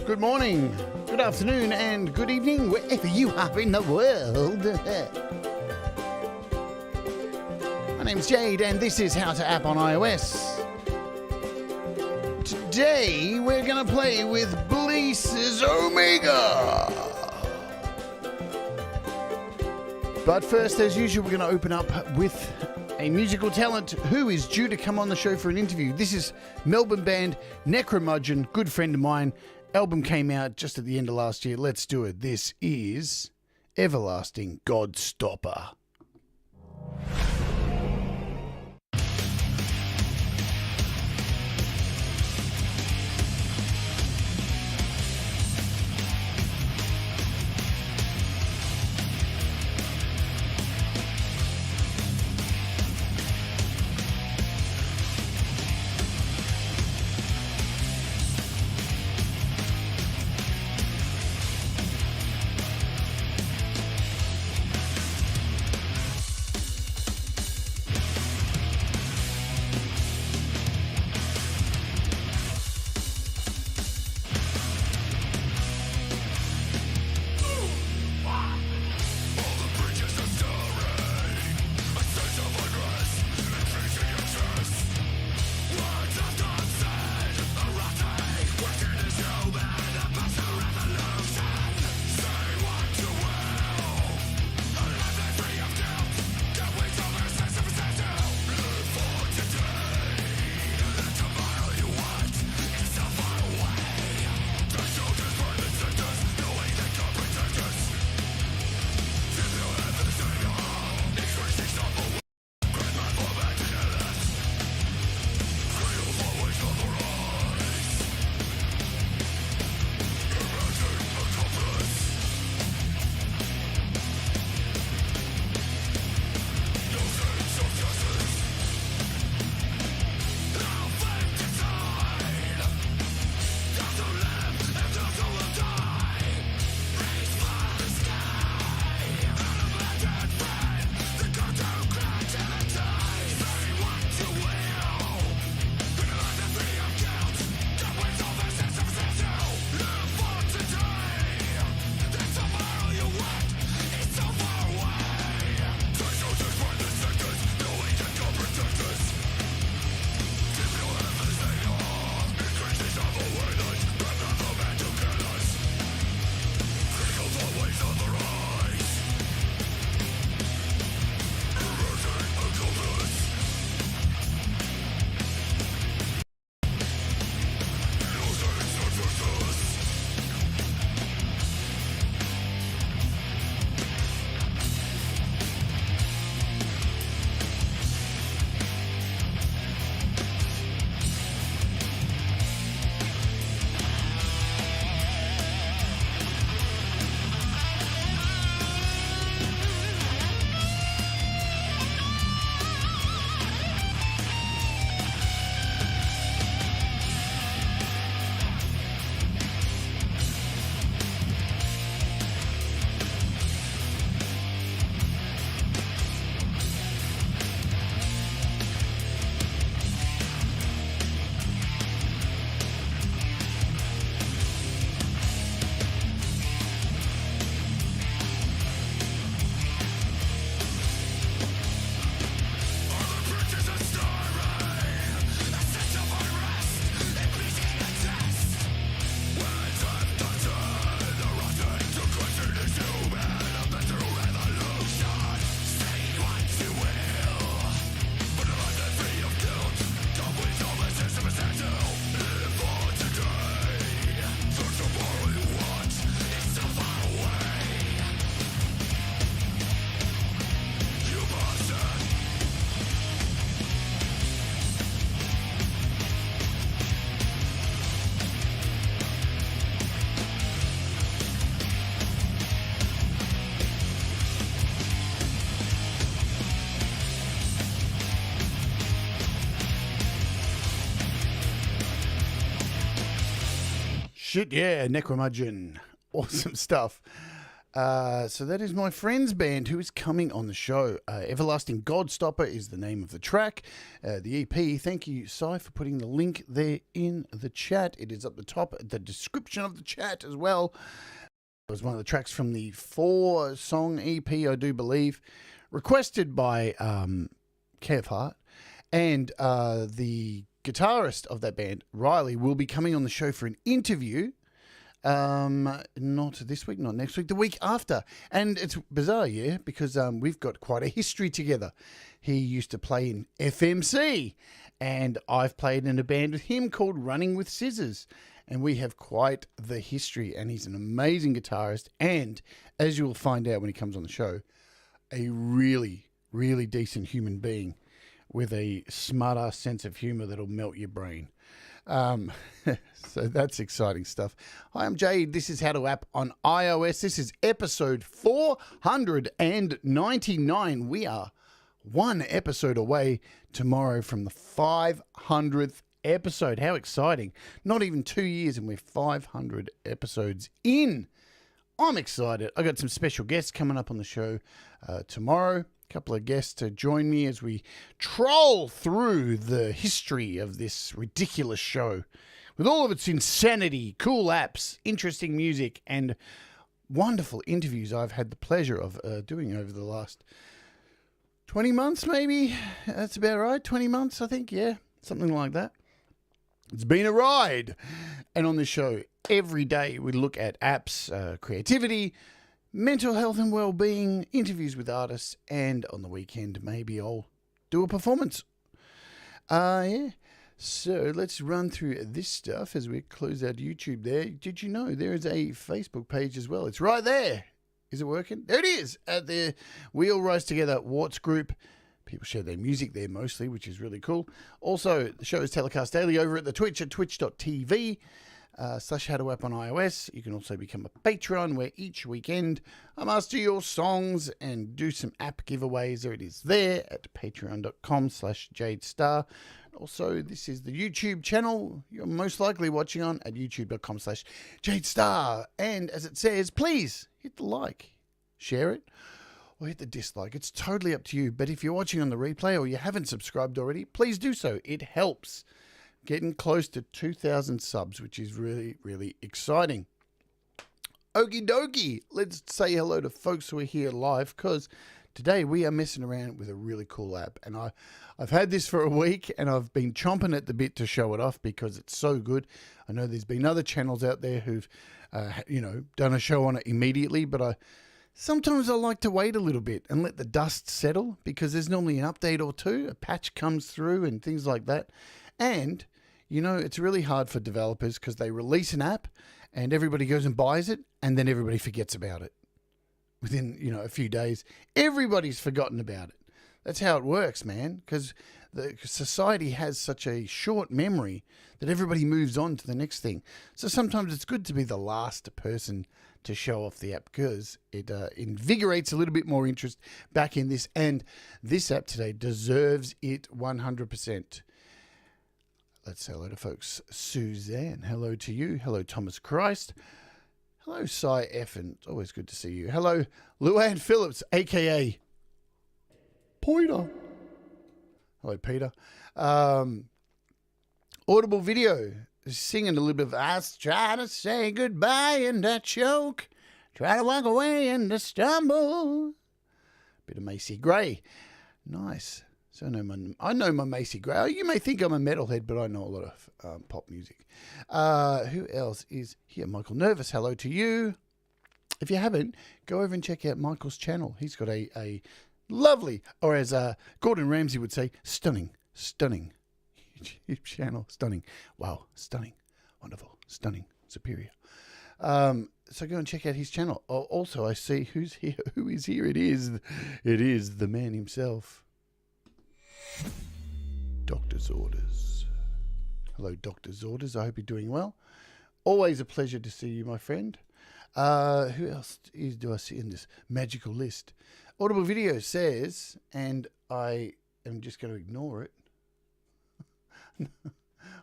good morning, good afternoon, and good evening, wherever you are in the world. My name's Jade, and this is How to App on iOS. Today, we're going to play with BLEASS Omega. But first, as usual, we're going to open up with a musical talent who is due to come on the show for an interview. This is Melbourne band Necromudgeon, good friend of mine. Album came out just at the end of last year. Let's do it. This is Everlasting Godstopper. Shit, yeah, Necromudgeon. Awesome stuff. So that is my friend's band who is coming on the show. Everlasting Godstopper is the name of the track, the EP. Thank you, Si, for putting the link there in the chat. It is up the top, the description of the chat as well. It was one of the tracks from the 4-song EP, I do believe, requested by Kev Hart. And the guitarist of that band, Riley, will be coming on the show for an interview. Not this week, not next week, the week after. And it's bizarre, yeah, because we've got quite a history together. He used to play in FMC, and I've played in a band with him called Running with Scissors. And we have quite the history, and he's an amazing guitarist. And as you will find out when he comes on the show, a really, really decent human being with a smart-ass sense of humor that'll melt your brain. So that's exciting stuff. Hi, I'm Jade. This is How to App on iOS. This is episode 499. We are one episode away tomorrow from the 500th episode. How exciting. Not even 2 years and we're 500 episodes in. I'm excited. I got some special guests coming up on the show tomorrow. A couple of guests to join me as we troll through the history of this ridiculous show with all of its insanity, cool apps, interesting music, and wonderful interviews I've had the pleasure of doing over the last 20 months, maybe. That's about right. 20 months, I think. Yeah, something like that. It's been a ride. And on this show, every day we look at apps, creativity, mental health and well-being, interviews with artists, and on the weekend, maybe I'll do a performance. Yeah. So let's run through this stuff as we close out YouTube there. Did you know there is a Facebook page as well? It's right there. Is it working? There it is. At the We All Rise Together Warts group. People share their music there mostly, which is really cool. Also, the show is telecast daily over at the Twitch at twitch.tv. / How to App on iOS. You can also become a Patreon where each weekend I master your songs and do some app giveaways. There it is there at patreon.com/Jade Starr. Also, this is the YouTube channel you're most likely watching on at youtube.com/Jade Starr. And as it says, please hit the like, share it, or hit the dislike. It's totally up to you. But if you're watching on the replay or you haven't subscribed already, please do so. It helps. Getting close to 2,000 subs, which is really, really exciting. Okie dokie. Let's say hello to folks who are here live, because today we are messing around with a really cool app. And I've had this for a week, and I've been chomping at the bit to show it off because it's so good. I know there's been other channels out there who've, done a show on it immediately, but sometimes I like to wait a little bit and let the dust settle, because there's normally an update or two, a patch comes through and things like that. And it's really hard for developers because they release an app and everybody goes and buys it and then everybody forgets about it. Within, a few days, everybody's forgotten about it. That's how it works, man, because the society has such a short memory that everybody moves on to the next thing. So sometimes it's good to be the last person to show off the app because it invigorates a little bit more interest back in this. And this app today deserves it 100%. Let's say hello to folks. Suzanne, hello to you. Hello, Thomas Christ. Hello, Cy Effin. It's always good to see you. Hello, Luann Phillips, a.k.a. Peter. Hello, Peter. Audible video. Singing a little bit of I try to say goodbye and I choke. Try to walk away and I stumble. Bit of Macy Gray. Nice. So I know my Macy Gray. Oh, you may think I'm a metalhead, but I know a lot of pop music. Who else is here? Michael Nervous, hello to you. If you haven't, go over and check out Michael's channel. He's got a lovely, or as Gordon Ramsay would say, stunning YouTube channel. Stunning. Wow, stunning. Wonderful. Stunning. Superior. So go and check out his channel. Also, I see who's here. Who is here? It is the man himself. Doctor's Orders. Hello, Doctor's Orders. I hope you're doing well. Always a pleasure to see you, my friend. Who else do I see in this magical list? Audible Video says, and I am just going to ignore it. No,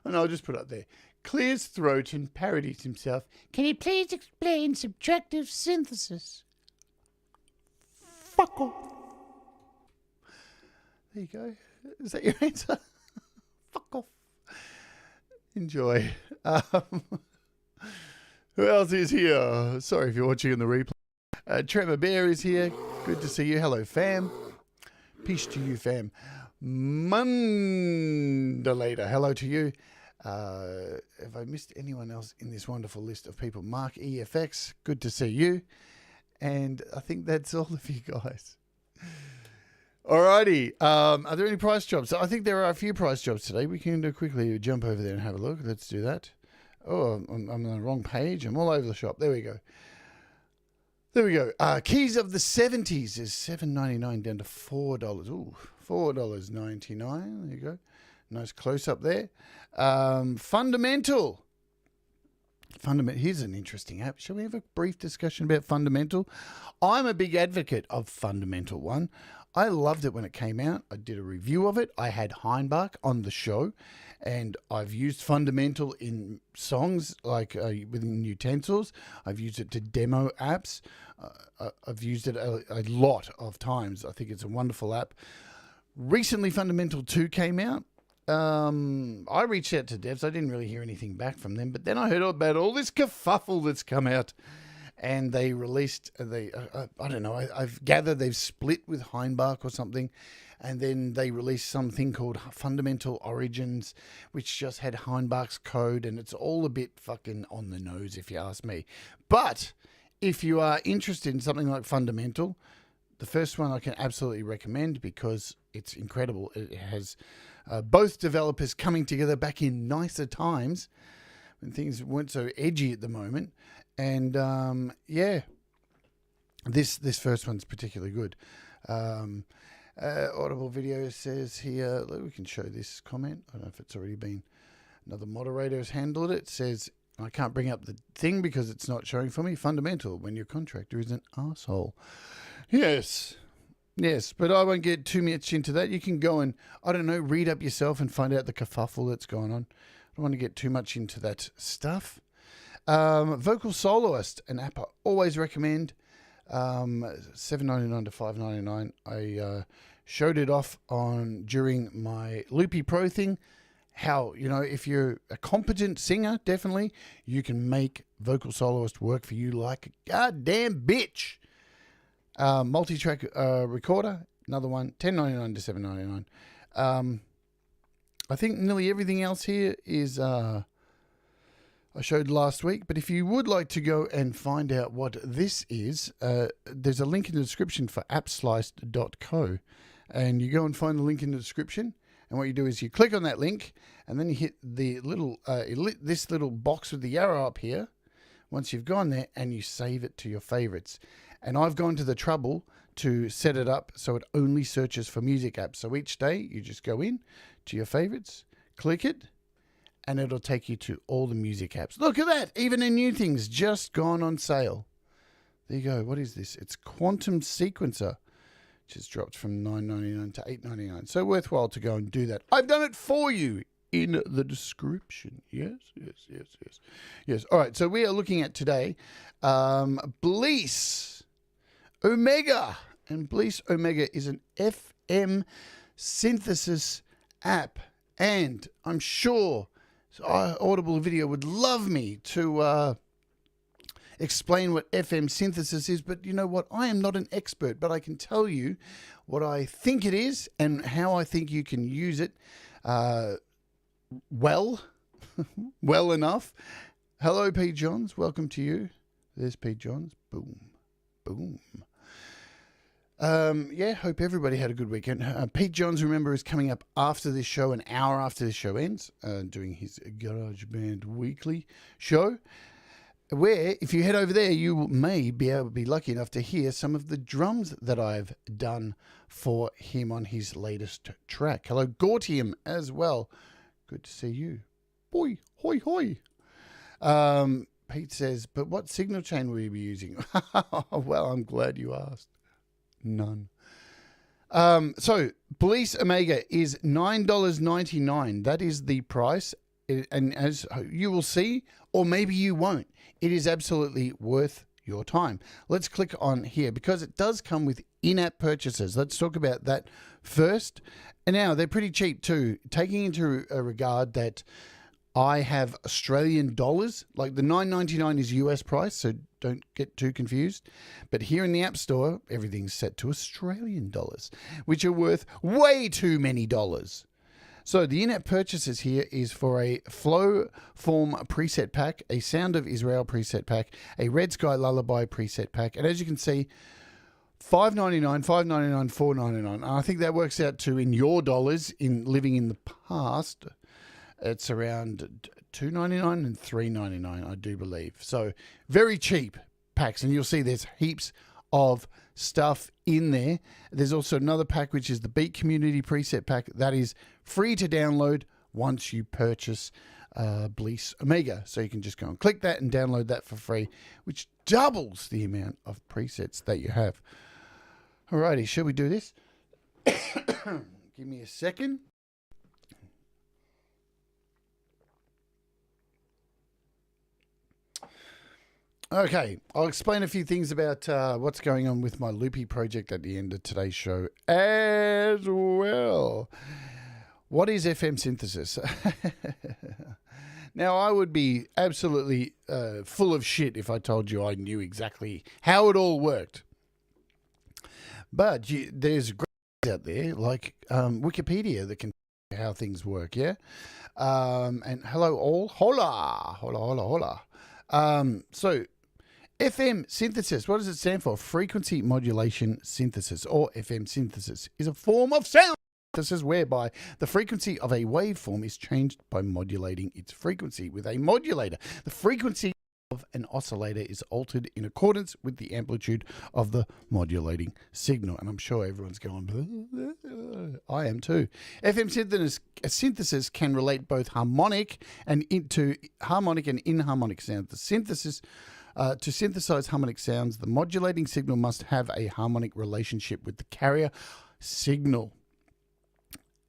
I'll just put it up there. Clears throat and parodies himself. Can you please explain subtractive synthesis? Fuck off. There you go. Is that your answer? Fuck off. Enjoy. Who else is here? Sorry if you're watching in the replay. Trevor Bear is here. Good to see you. Hello, fam. Peace to you, fam. Mundalator. Hello to you. Have I missed anyone else in this wonderful list of people? Mark EFX. Good to see you. And I think that's all of you guys. Alrighty. Are there any price drops? I think there are a few price drops today. We can do quickly jump over there and have a look. Let's do that. Oh, I'm on the wrong page. I'm all over the shop. There we go. There we go. Keys of the 70s is $7.99 down to $4. Ooh, $4.99. There you go. Nice close up there. Fundamental. Here's an interesting app. Shall we have a brief discussion about Fundamental? I'm a big advocate of Fundamental One. I loved it when it came out. I did a review of it. I had Heinbach on the show, and I've used Fundamental in songs like within utensils. I've used it to demo apps. I've used it a lot of times. I think it's a wonderful app. Recently, Fundamental 2 came out. I reached out to devs. I didn't really hear anything back from them, but then I heard about all this kerfuffle that's come out, and they released, I don't know, I've gathered they've split with Heinbach or something, and then they released something called Fundamental Origins, which just had Heinbach's code, and it's all a bit fucking on the nose if you ask me. But if you are interested in something like Fundamental, the first one I can absolutely recommend because it's incredible. It has both developers coming together back in nicer times when things weren't so edgy at the moment. And yeah, this first one's particularly good. Audible Video says here, we can show this comment. I don't know if it's already been, another moderator has handled it. It says, I can't bring up the thing because it's not showing for me. Fundamental, when your contractor is an arsehole. Yes, but I won't get too much into that. You can go and, I don't know, read up yourself and find out the kerfuffle that's going on. I don't want to get too much into that stuff. Vocal Soloist, an app I always recommend. $7.99 to $5.99. I showed it off during my Loopy Pro thing. How, if you're a competent singer, definitely, you can make Vocal Soloist work for you like a goddamn bitch. Multi-track recorder, another one, $10.99 to $7.99. I think nearly everything else here is I showed last week, but if you would like to go and find out what this is, there's a link in the description for appsliced.co, and you go and find the link in the description, and what you do is you click on that link, and then you hit the little this little box with the arrow up here once you've gone there, and you save it to your favorites. And I've gone to the trouble to set it up so it only searches for music apps. So each day you just go in to your favorites, click it, and it'll take you to all the music apps. Look at that. Even the new thing's just gone on sale. There you go. What is this? It's Quantum Sequencer, which has dropped from $9.99 to $8.99. So worthwhile to go and do that. I've done it for you in the description. Yes. All right. So we are looking at today Bliss Omega. And Bliss Omega is an FM synthesis app. And I'm sure Audible Video would love me to explain what FM synthesis is. But you know what? I am not an expert, but I can tell you what I think it is and how I think you can use it well enough. Hello, Pete Johns. Welcome to you. There's Pete Johns. Boom. Yeah, hope everybody had a good weekend. Pete Johns, remember, is coming up after this show, an hour after this show ends, doing his GarageBand Weekly show, where, if you head over there, you may be able to be lucky enough to hear some of the drums that I've done for him on his latest track. Hello, Gortium, as well. Good to see you. Boy, hoi, hoi. Pete says, but what signal chain will you be using? Well, I'm glad you asked. None. So Bliss Omega is $9.99. That is the price. And as you will see, or maybe you won't, it is absolutely worth your time. Let's click on here because it does come with in-app purchases. Let's talk about that first. And now they're pretty cheap too, taking into a regard that I have Australian dollars. Like the $9.99 is US price, so don't get too confused. But here in the App Store, everything's set to Australian dollars, which are worth way too many dollars. So the in-app purchases here is for a Flow Form preset pack, a Sound of Israel preset pack, a Red Sky Lullaby preset pack, and as you can see, $5.99, $5.99, $4.99. And I think that works out to, in your dollars, in living in the past, it's around $2.99 and $3.99, I do believe. So very cheap packs, and you'll see there's heaps of stuff in there. There's also another pack, which is the Beat Community preset pack. That is free to download once you purchase Bliss Omega. So you can just go and click that and download that for free, which doubles the amount of presets that you have. Alrighty, shall we do this? Give me a second. Okay, I'll explain a few things about what's going on with my Loopy project at the end of today's show as well. What is FM synthesis? Now, I would be absolutely full of shit if I told you I knew exactly how it all worked. But there's great out there like Wikipedia that can tell you how things work, yeah? And hello all. Hola, hola, hola, hola. So, FM synthesis, what does it stand for? Frequency modulation synthesis, or FM synthesis, is a form of sound synthesis whereby the frequency of a waveform is changed by modulating its frequency with a modulator. The frequency of an oscillator is altered in accordance with the amplitude of the modulating signal. And I'm sure everyone's going, I am too. FM synthesis can relate both harmonic and inharmonic sounds. The synthesis to synthesize harmonic sounds, the modulating signal must have a harmonic relationship with the carrier signal.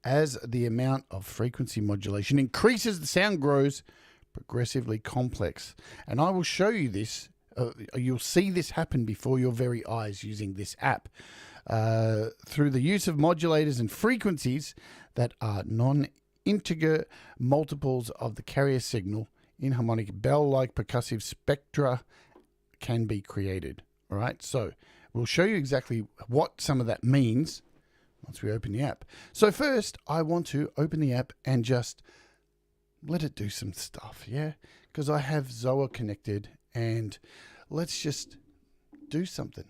As the amount of frequency modulation increases, the sound grows progressively complex. And I will show you this. You'll see this happen before your very eyes using this app. Through the use of modulators and frequencies that are non-integer multiples of the carrier signal, inharmonic bell-like percussive spectra can be created. All right, so we'll show you exactly what some of that means once we open the app. So first, I want to open the app and just let it do some stuff, yeah? Because I have Zoa connected, and let's just do something.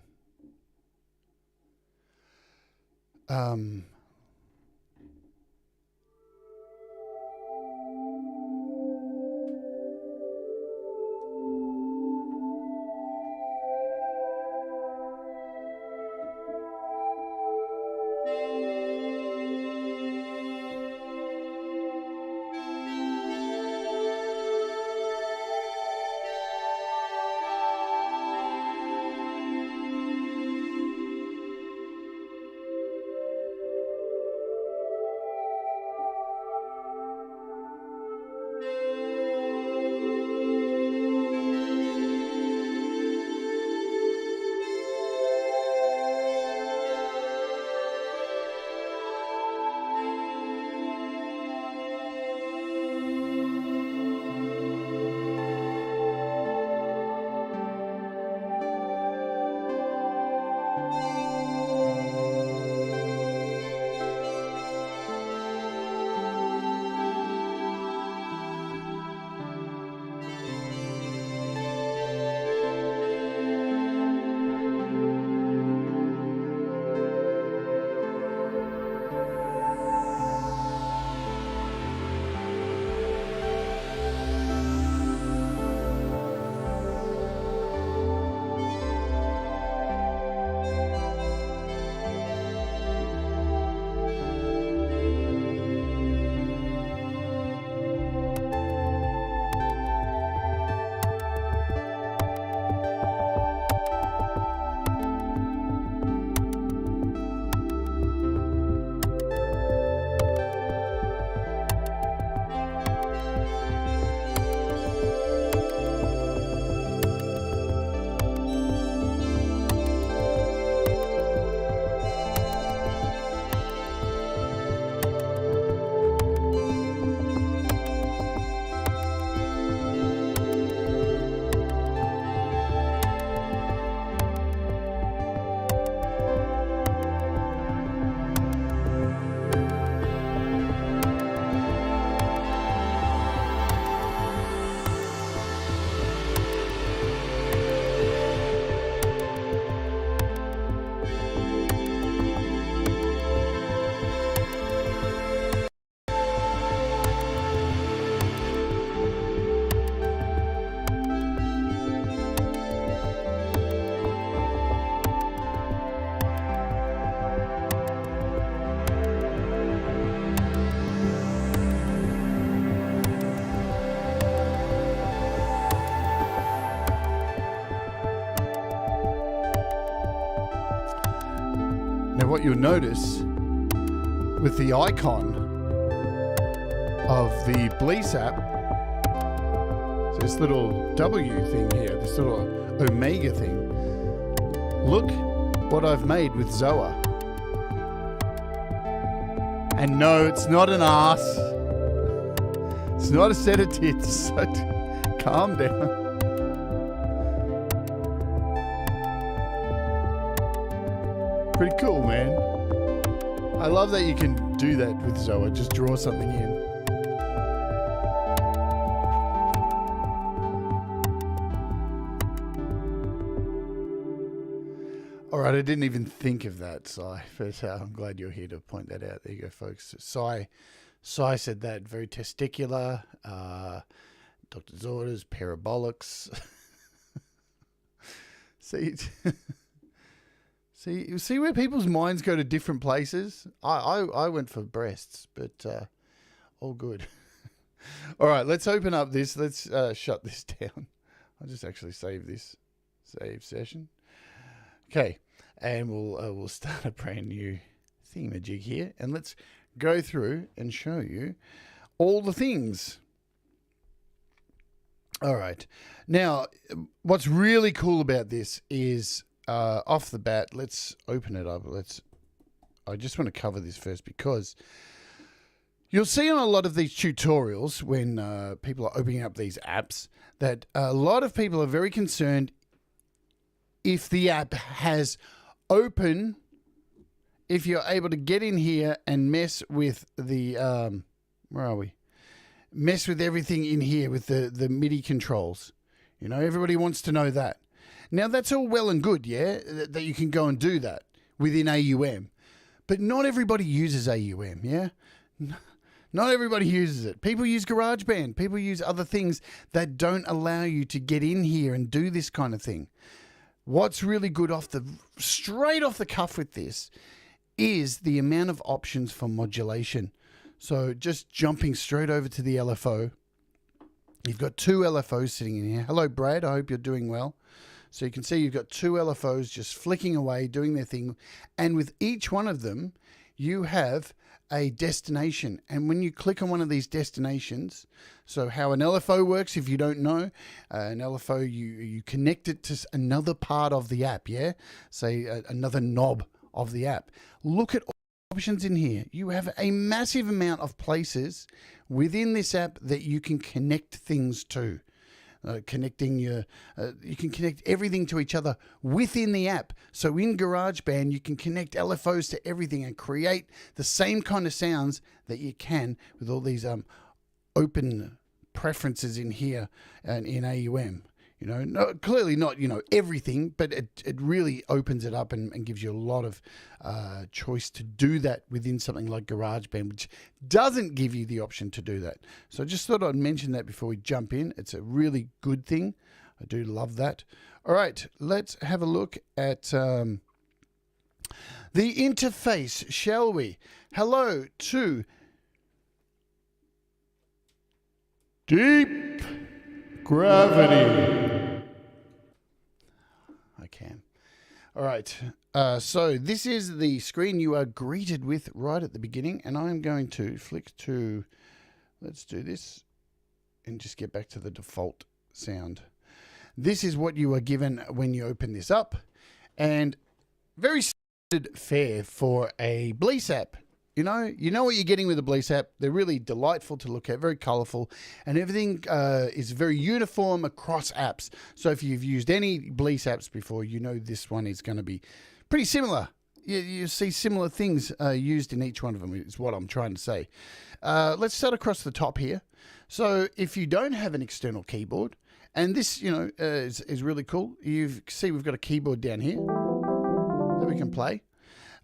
Now what you'll notice with the icon of the BLEASS app, this little W thing here, this little Omega thing, look what I've made with Zoa. And no, it's not an ass. It's not a set of tits. So calm down. Pretty cool, man. I love that you can do that with Zoa. Just draw something in. All right, I didn't even think of that, Sai, but I'm glad you're here to point that out. There you go, folks. Sai said that. Very testicular. Doctor's orders, parabolics. See where people's minds go to different places? I went for breasts, but all good. All right, let's open up this. Let's shut this down. I'll just actually save this. Save session. Okay, and we'll start a brand new thingamajig here, and let's go through and show you all the things. All right, now what's really cool about this is off the bat, let's open it up. I just want to cover this first because you'll see on a lot of these tutorials when people are opening up these apps that a lot of people are very concerned if the app has open, if you're able to get in here and mess with the, where are we? Mess with everything in here with the MIDI controls. You know, everybody wants to know that. Now, that's all well and good, yeah, that you can go and do that within AUM. But not everybody uses AUM, yeah? Not everybody uses it. People use GarageBand. People use other things that don't allow you to get in here and do this kind of thing. What's really good straight off the cuff with this is the amount of options for modulation. So just jumping straight over to the LFO. You've got two LFOs sitting in here. Hello, Brad. I hope you're doing well. So you can see you've got two LFOs just flicking away, doing their thing. And with each one of them, you have a destination. And when you click on one of these destinations, so how an LFO works, if you don't know, an LFO, you connect it to another part of the app, yeah? Say another knob of the app. Look at all the options in here. You have a massive amount of places within this app that you can connect things to. You can connect everything to each other within the app. So in GarageBand, you can connect LFOs to everything and create the same kind of sounds that you can with all these open preferences in here and in AUM. You know, clearly not, you know, everything, but it really opens it up and gives you a lot of choice to do that within something like GarageBand, which doesn't give you the option to do that. So I just thought I'd mention that before we jump in. It's a really good thing. I do love that. All right, let's have a look at the interface, shall we? Hello to Deep Gravity. I can. All right. So this is the screen you are greeted with right at the beginning, and I'm going to flick to, let's do this, and just get back to the default sound. This is what you are given when you open this up, and very standard fare for a BLEASS app. You know what you're getting with the BLEASS app. They're really delightful to look at, very colorful, and everything is very uniform across apps. So if you've used any BLEASS apps before, you know this one is going to be pretty similar. You see similar things used in each one of them is what I'm trying to say. Let's start across the top here. So if you don't have an external keyboard, and this, you know, is really cool. You see we've got a keyboard down here that we can play.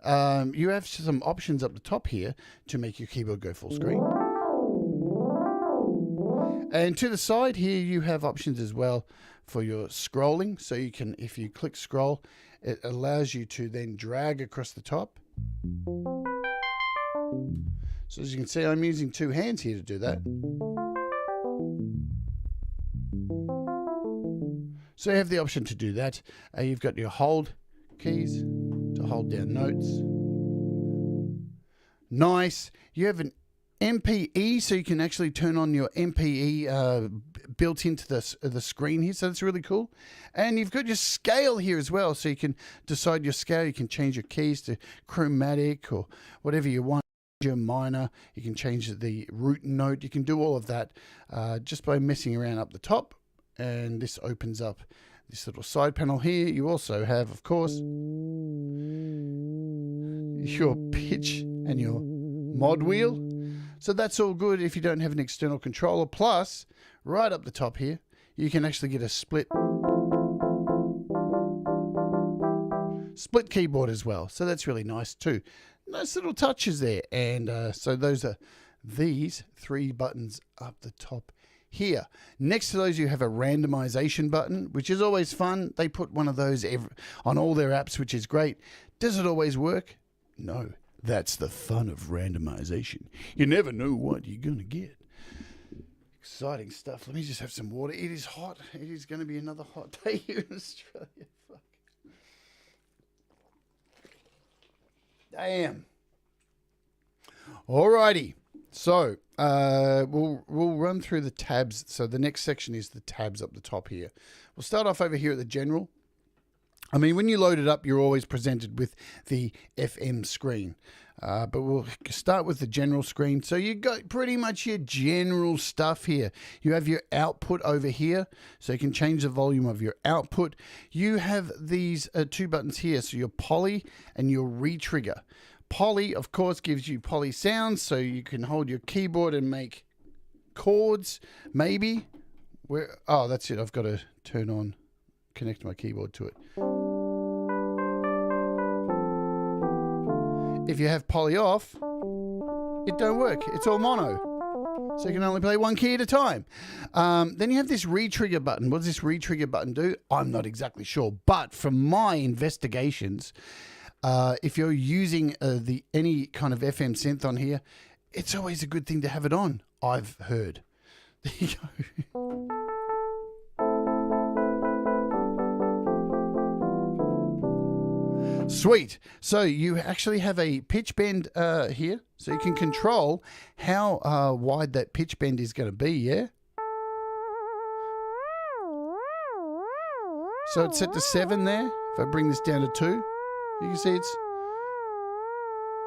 You have some options up the top here to make your keyboard go full screen. And to the side here, you have options as well for your scrolling. So you can, if you click scroll, it allows you to then drag across the top. So as you can see, I'm using two hands here to do that. So you have the option to do that. You've got your hold keys to hold down notes. Nice. You have an MPE, so you can actually turn on your MPE built into the screen here, so that's really cool. And you've got your scale here as well, so you can decide your scale. You can change your keys to chromatic or whatever you want. Your minor, you can change the root note. You can do all of that just by messing around up the top, and this opens up this little side panel here. You also have, of course, your pitch and your mod wheel. So that's all good if you don't have an external controller. Plus, right up the top here, you can actually get a split keyboard as well. So that's really nice too. Nice little touches there. And so those are these 3 buttons up the top here. Next to those, you have a randomization button, which is always fun. They put one of those on all their apps, which is great. Does it always work? No. That's the fun of randomization. You never know what you're going to get. Exciting stuff. Let me just have some water. It is hot. It is going to be another hot day here in Australia. Fuck. Damn. Alrighty. So, we'll run through the tabs. So the next section is the tabs up the top here. We'll start off over here at the general. I mean, when you load it up, you're always presented with the FM screen. But we'll start with the general screen. So you got pretty much your general stuff here. You have your output over here, so you can change the volume of your output. You have these 2 buttons here, so your poly and your retrigger. Poly, of course, gives you poly sounds, so you can hold your keyboard and make chords, maybe. Oh, that's it. I've got to connect my keyboard to it. If you have poly off, it don't work. It's all mono. So you can only play 1 key at a time. Then you have this retrigger button. What does this retrigger button do? I'm not exactly sure. But from my investigations, if you're using any kind of FM synth on here, it's always a good thing to have it on, I've heard. There you go. Sweet. So you actually have a pitch bend here, so you can control how wide that pitch bend is going to be, yeah? So it's set to 7 there. If I bring this down to 2, you can see it's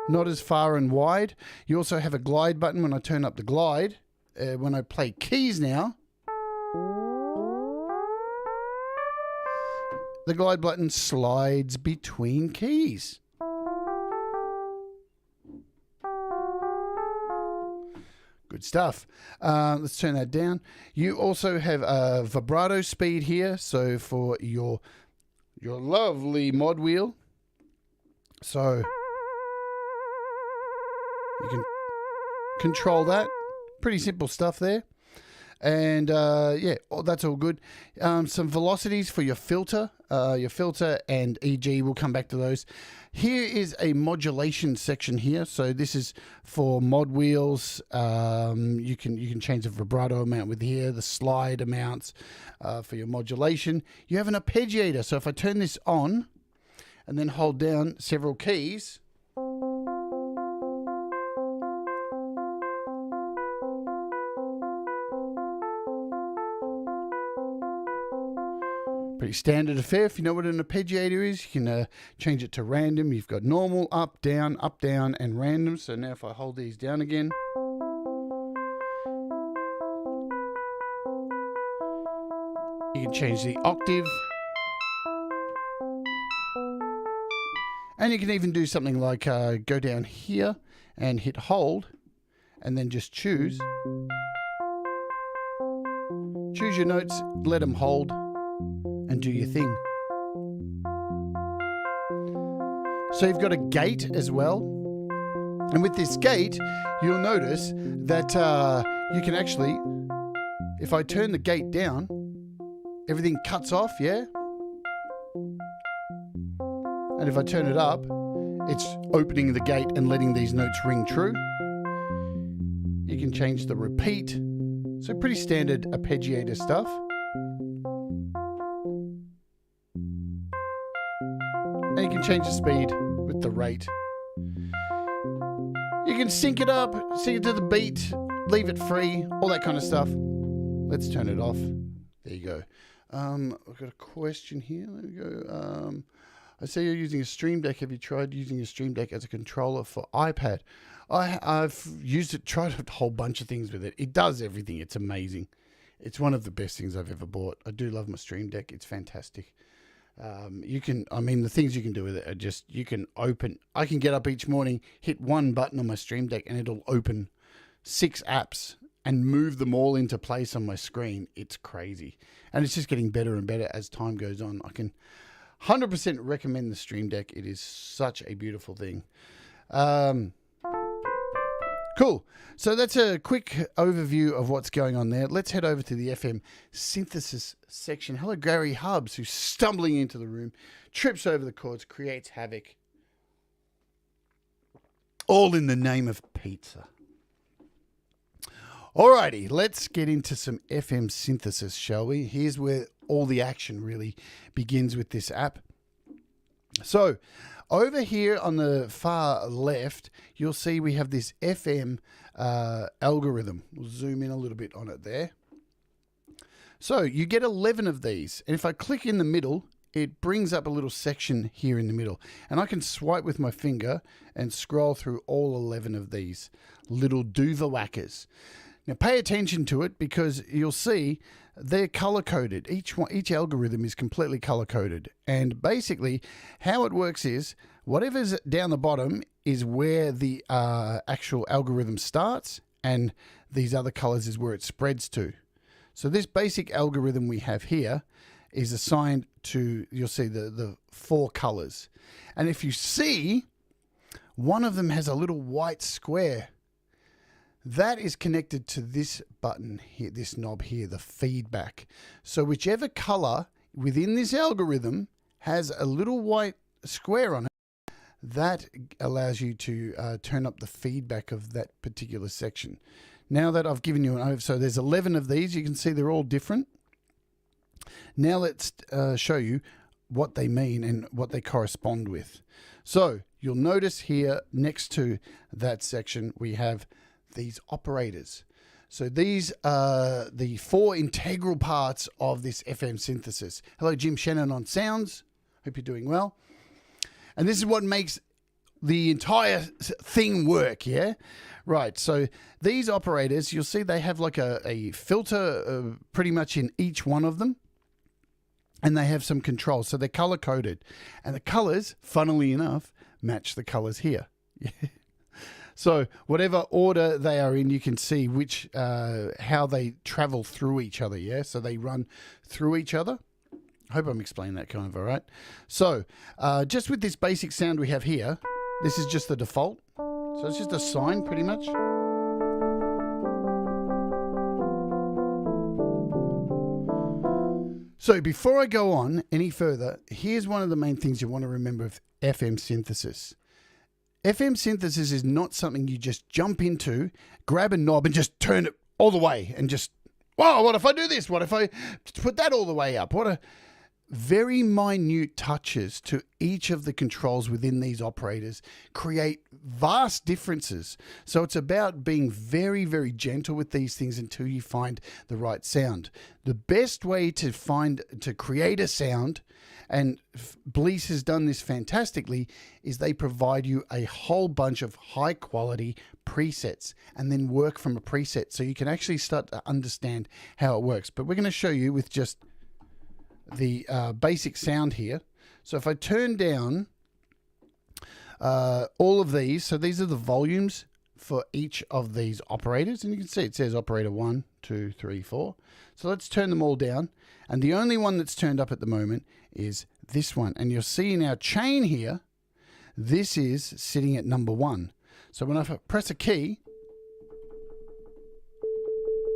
not as far and wide. You also have a glide button when I turn up the glide. When I play keys now, the glide button slides between keys. Good stuff. Let's turn that down. You also have a vibrato speed here, so for your lovely mod wheel. So you can control that. Pretty simple stuff there. And yeah, that's all good. Some velocities for your filter and EG. We'll come back to those. Here is a modulation section here. So this is for mod wheels. You can change the vibrato amount with here, the slide amounts for your modulation. You have an arpeggiator. So if I turn this on and then hold down several keys, pretty standard affair. If you know what an arpeggiator is, you can change it to random. You've got normal, up, down, and random. So now if I hold these down again, you can change the octave. And you can even do something like go down here and hit hold and then just choose your notes, let them hold, and do your thing. So you've got a gate as well. And with this gate, you'll notice that you can actually, if I turn the gate down, everything cuts off, yeah? And if I turn it up, it's opening the gate and letting these notes ring true. You can change the repeat. So pretty standard arpeggiator stuff. And you can change the speed with the rate. You You can sync it up, sync it to the beat, leave it free, all that kind of stuff. Let's turn it off. There you go. I've got a question here. There we go. I see you're using a Stream Deck. Have you tried using a Stream Deck as a controller for iPad? I've used it, tried a whole bunch of things with it. It does everything. It's amazing. It's one of the best things I've ever bought. I do love my Stream Deck. It's fantastic. The things you can do with it are just, I can get up each morning, hit one button on my Stream Deck, and it'll open 6 apps and move them all into place on my screen. It's crazy. And it's just getting better and better as time goes on. I can 100% recommend the Stream Deck. It is such a beautiful thing. Cool. So that's a quick overview of what's going on there. Let's head over to the FM synthesis section. Hello, Gary Hubbs, who's stumbling into the room, trips over the cords, creates havoc. All in the name of pizza. Alrighty, let's get into some FM synthesis, shall we? Here's where all the action really begins with this app. So, over here on the far left, you'll see we have this FM algorithm. We'll zoom in a little bit on it there. So, you get 11 of these. And if I click in the middle, it brings up a little section here in the middle. And I can swipe with my finger and scroll through all 11 of these little doover whackers. Now pay attention to it because you'll see they're color coded. Each algorithm is completely color coded. And basically how it works is whatever's down the bottom is where the actual algorithm starts, and these other colors is where it spreads to. So this basic algorithm we have here is assigned to, you'll see the 4 colors. And if you see, one of them has a little white square. That is connected to this button here, this knob here, the feedback. So whichever color within this algorithm has a little white square on it, that allows you to turn up the feedback of that particular section. Now that I've given you an overview, so there's 11 of these, you can see they're all different. Now let's show you what they mean and what they correspond with. So you'll notice here next to that section, we have these operators. So these are the 4 integral parts of this FM synthesis. Hello, Jim Shannon on sounds. Hope you're doing well. And this is what makes the entire thing work, Right, so these operators, you'll see they have like a filter pretty much in each one of them. And they have some controls, so they're color-coded. And the colors, funnily enough, match the colors here. So whatever order they are in, you can see which how they travel through each other, So they run through each other. I hope I'm explaining that kind of all right. So just with this basic sound we have here, this is just the default. So it's just a sine pretty much. So before I go on any further, here's one of the main things you want to remember of FM synthesis. FM synthesis is not something you just jump into, grab a knob and just turn it all the way and just, wow, what if I do this? What if I put that all the way up? What a very minute touches to each of the controls within these operators create vast differences. So it's about being very, very gentle with these things until you find the right sound. The best way to create a sound, and BLEASS has done this fantastically, is they provide you a whole bunch of high quality presets and then work from a preset so you can actually start to understand how it works. But we're going to show you with just the basic sound here. So if I turn down all of these, so these are the volumes for each of these operators, and you can see it says operator 1, 2, 3, 4. So let's turn them all down, and the only one that's turned up at the moment is this one. And you'll see in our chain here, this is sitting at number 1. So when I press a key,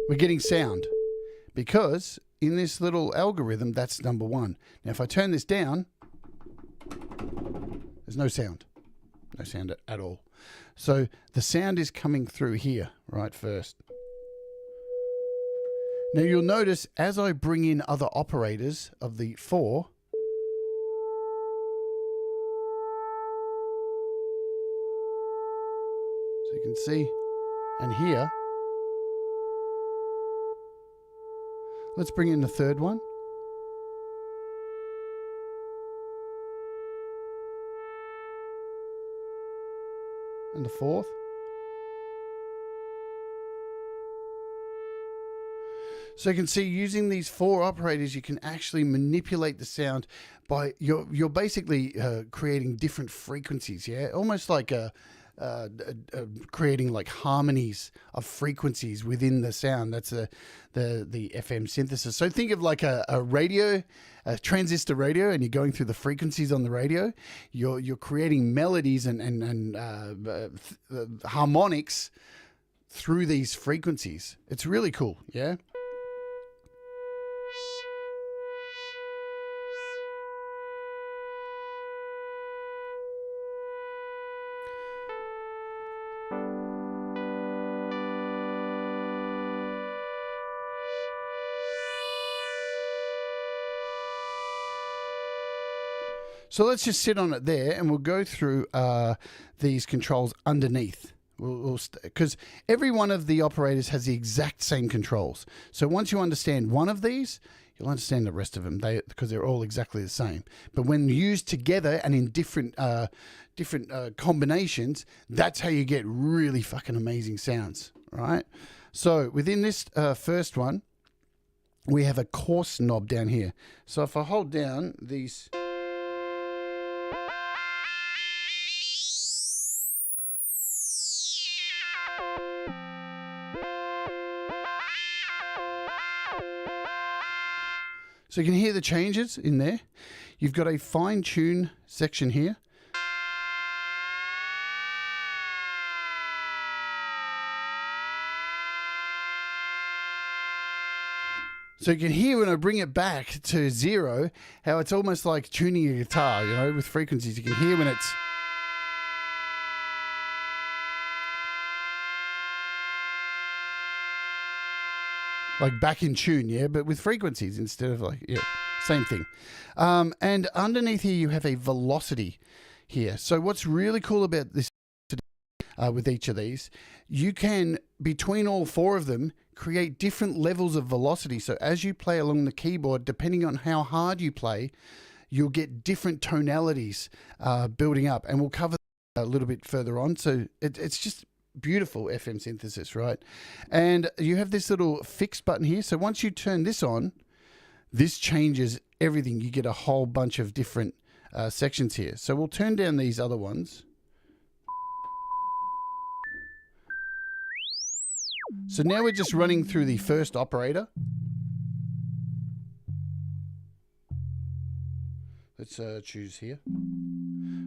we're getting sound because in this little algorithm, that's number 1. Now, if I turn this down, there's no sound. No sound at all. So the sound is coming through here, right, first. Now, you'll notice as I bring in other operators of the 4, so you can see and hear. Let's bring in the third one. And the fourth. So you can see using these 4 operators, you can actually manipulate the sound by, you're basically creating different frequencies, yeah? Almost like creating like harmonies of frequencies within the sound. That's the FM synthesis. So think of like a radio, a transistor radio, and you're going through the frequencies on the radio. You're creating melodies and harmonics through these frequencies. It's really cool, yeah? So let's just sit on it there, and we'll go through these controls underneath. Because every one of the operators has the exact same controls. So once you understand one of these, you'll understand the rest of them, because they're all exactly the same. But when used together and in different combinations, that's how you get really fucking amazing sounds, right? So within this first one, we have a coarse knob down here. So if I hold down these... So you can hear the changes in there. You've got a fine tune section here. So you can hear when I bring it back to 0, how it's almost like tuning a guitar, you know, with frequencies. You can hear when it's... like back in tune, yeah, but with frequencies instead of like, yeah, same thing. And underneath here, you have a velocity here. So what's really cool about this with each of these, you can, between all 4 of them, create different levels of velocity. So as you play along the keyboard, depending on how hard you play, you'll get different tonalities building up. And we'll cover that a little bit further on. So it's just beautiful FM synthesis, right? And you have this little fixed button here. So once you turn this on, this changes everything. You get a whole bunch of different sections here. So we'll turn down these other ones. So now we're just running through the first operator. Let's choose here.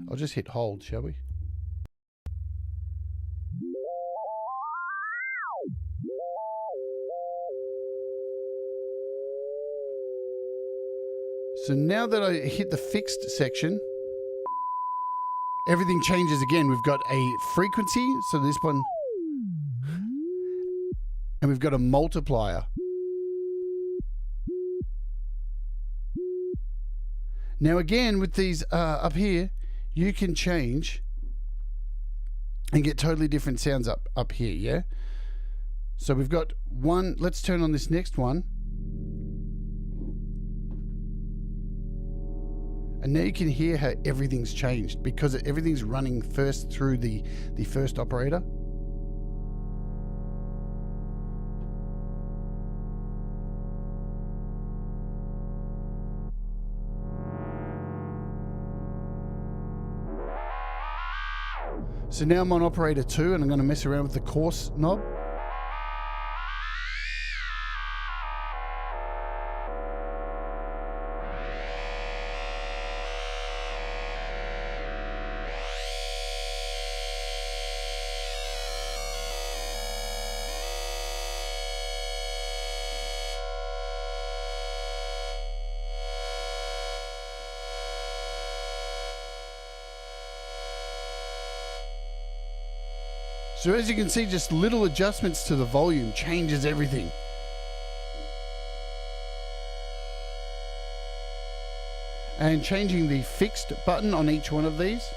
I'll just hit hold, shall we? So now that I hit the fixed section, everything changes again. We've got a frequency, so this one, and we've got a multiplier. Now again, with these up here, you can change and get totally different sounds up here, yeah? So we've got one, let's turn on this next one. And now you can hear how everything's changed because everything's running first through the first operator. So now I'm on operator 2 and I'm going to mess around with the coarse knob. So as you can see, just little adjustments to the volume changes everything. And changing the fixed button on each one of these.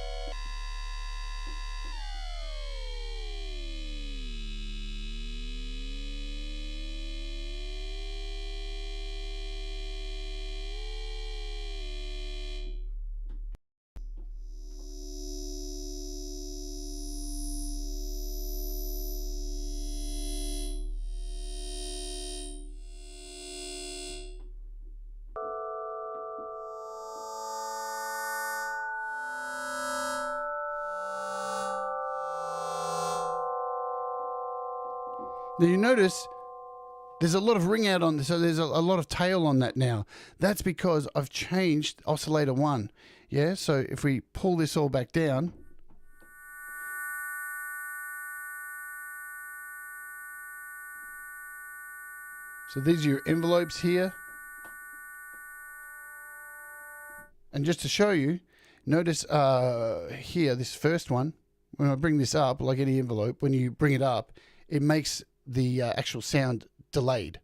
Now you notice there's a lot of ring out on this, so there's a lot of tail on that now. That's because I've changed oscillator 1. Yeah, so if we pull this all back down, so these are your envelopes here. And just to show you, notice here, this first one, when I bring this up, like any envelope, when you bring it up, it makes the actual sound delayed.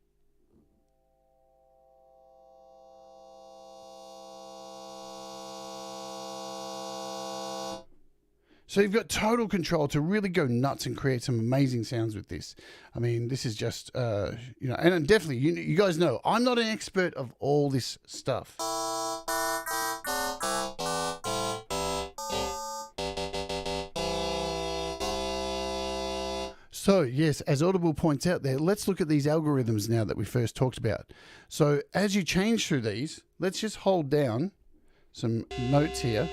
So you've got total control to really go nuts and create some amazing sounds with this. I mean, this is just, you know, and definitely, you guys know, I'm not an expert of all this stuff. So yes, as Audible points out there, let's look at these algorithms now that we first talked about. So as you change through these, let's just hold down some notes here.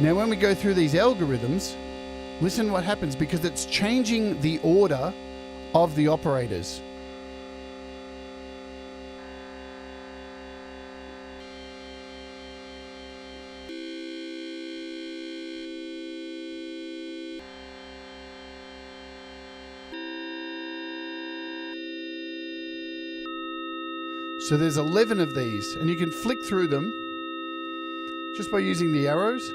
Now when we go through these algorithms, listen what happens, because it's changing the order of the operators. So there's 11 of these, and you can flick through them just by using the arrows.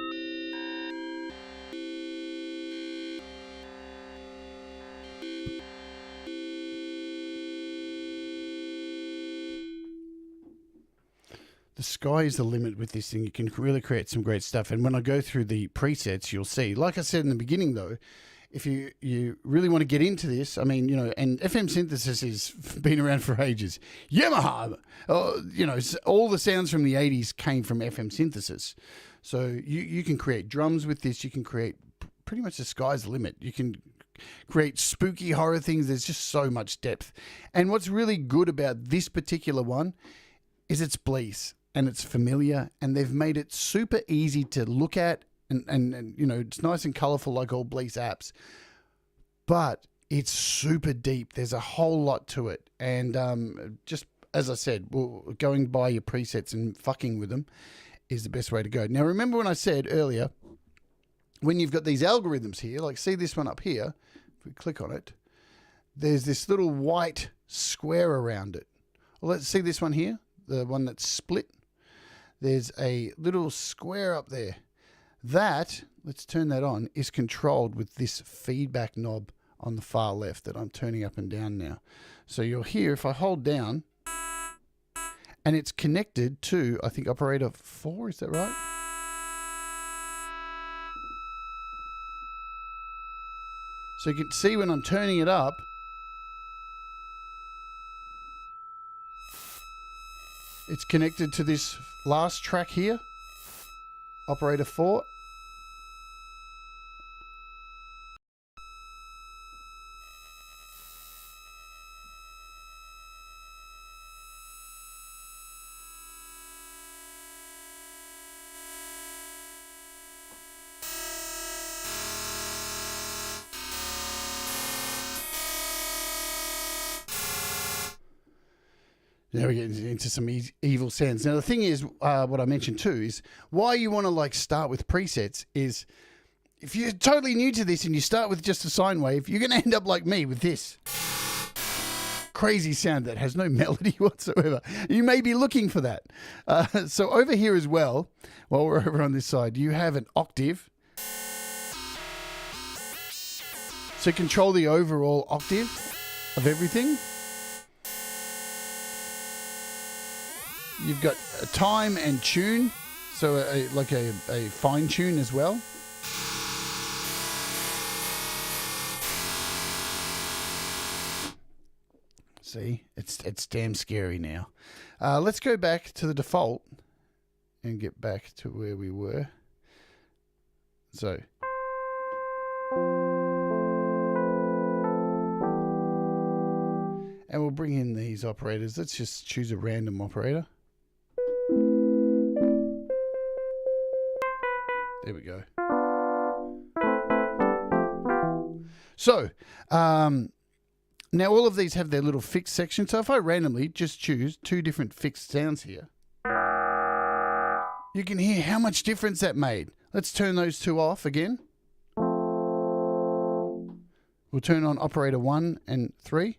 The sky is the limit with this thing. You can really create some great stuff. And when I go through the presets, you'll see, like I said in the beginning though, if you really want to get into this, I mean, you know, and FM synthesis has been around for ages. Yamaha, you know, all the sounds from the 80s came from FM synthesis. So you can create drums with this. You can create pretty much the sky's the limit. You can create spooky horror things. There's just so much depth. And what's really good about this particular one is it's BLEASS and it's familiar, and they've made it super easy to look at. And you know, it's nice and colorful like all BLEASS apps, but it's super deep. There's a whole lot to it. And just as I said, going by your presets and fucking with them is the best way to go. Now, remember when I said earlier, when you've got these algorithms here, like see this one up here, if we click on it, there's this little white square around it. Well, let's see this one here, the one that's split. There's a little square up there. That, let's turn that on, is controlled with this feedback knob on the far left that I'm turning up and down now. So you'll hear, if I hold down, and it's connected to, I think, operator 4, is that right? So you can see when I'm turning it up, it's connected to this last track here, operator 4. Now we're getting into some evil sounds. Now the thing is, what I mentioned too, is why you want to like start with presets is if you're totally new to this and you start with just a sine wave, you're going to end up like me with this crazy sound that has no melody whatsoever. You may be looking for that. So over here as well, while we're over on this side, you have an octave. So control the overall octave of everything. You've got a time and tune, so like a fine tune as well. See, it's damn scary now. Let's go back to the default and get back to where we were. So. And we'll bring in these operators. Let's just choose a random operator. There we go. So now all of these have their little fixed section. So if I randomly just choose 2 different fixed sounds here, you can hear how much difference that made. Let's turn those 2 off again. We'll turn on operator 1 and 3.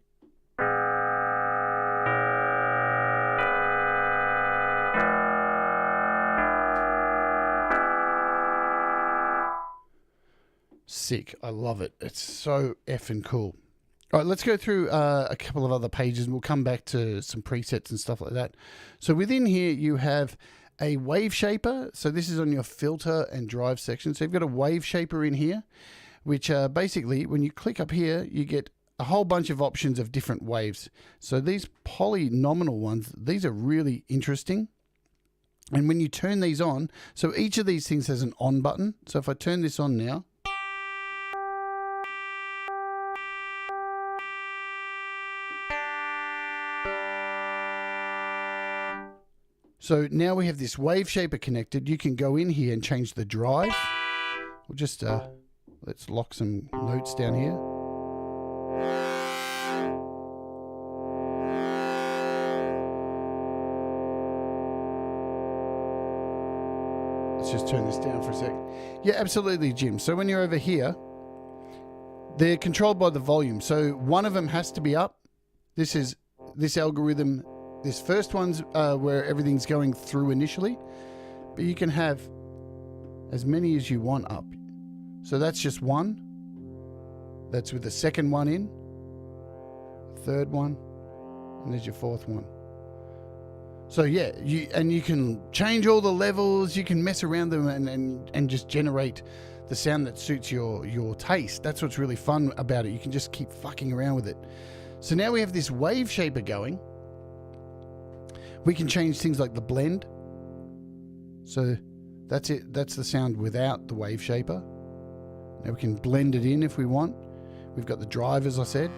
Sick. I love it. It's so effing cool. All right, let's go through a couple of other pages and we'll come back to some presets and stuff like that. So within here you have a wave shaper. So this is on your filter and drive section. So you've got a wave shaper in here, which basically when you click up here, you get a whole bunch of options of different waves. So these polynomial ones, these are really interesting. And when you turn these on, so each of these things has an on button. So if I turn this on now, so now we have this wave shaper connected. You can go in here and change the drive. We'll just, let's lock some notes down here. Let's just turn this down for a sec. Yeah, absolutely, Jim. So when you're over here, they're controlled by the volume. So one of them has to be up. This is this algorithm. This first one's where everything's going through initially, but you can have as many as you want up. So that's just one. That's with the second one in, third one, and there's your fourth one. So yeah, you can change all the levels, you can mess around them and just generate the sound that suits your taste. That's what's really fun about it. You can just keep fucking around with it. So now we have this wave shaper going. We can change things like the blend. So that's it. That's the sound without the wave shaper. Now we can blend it in if we want. We've got the drive, as I said.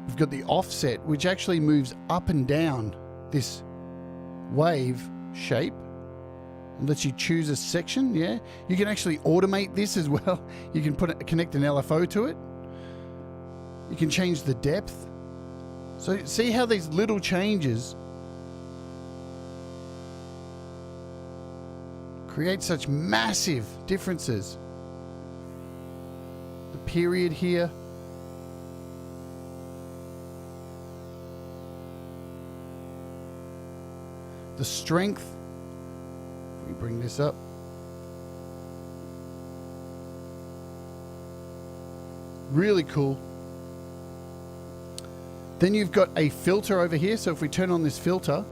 We've got the offset, which actually moves up and down this wave shape and lets you choose a section. Yeah, you can actually automate this as well. You can connect an LFO to it. You can change the depth. So see how these little changes create such massive differences. The period here. The strength. If we bring this up. Really cool. Then you've got a filter over here. So if we turn on this filter,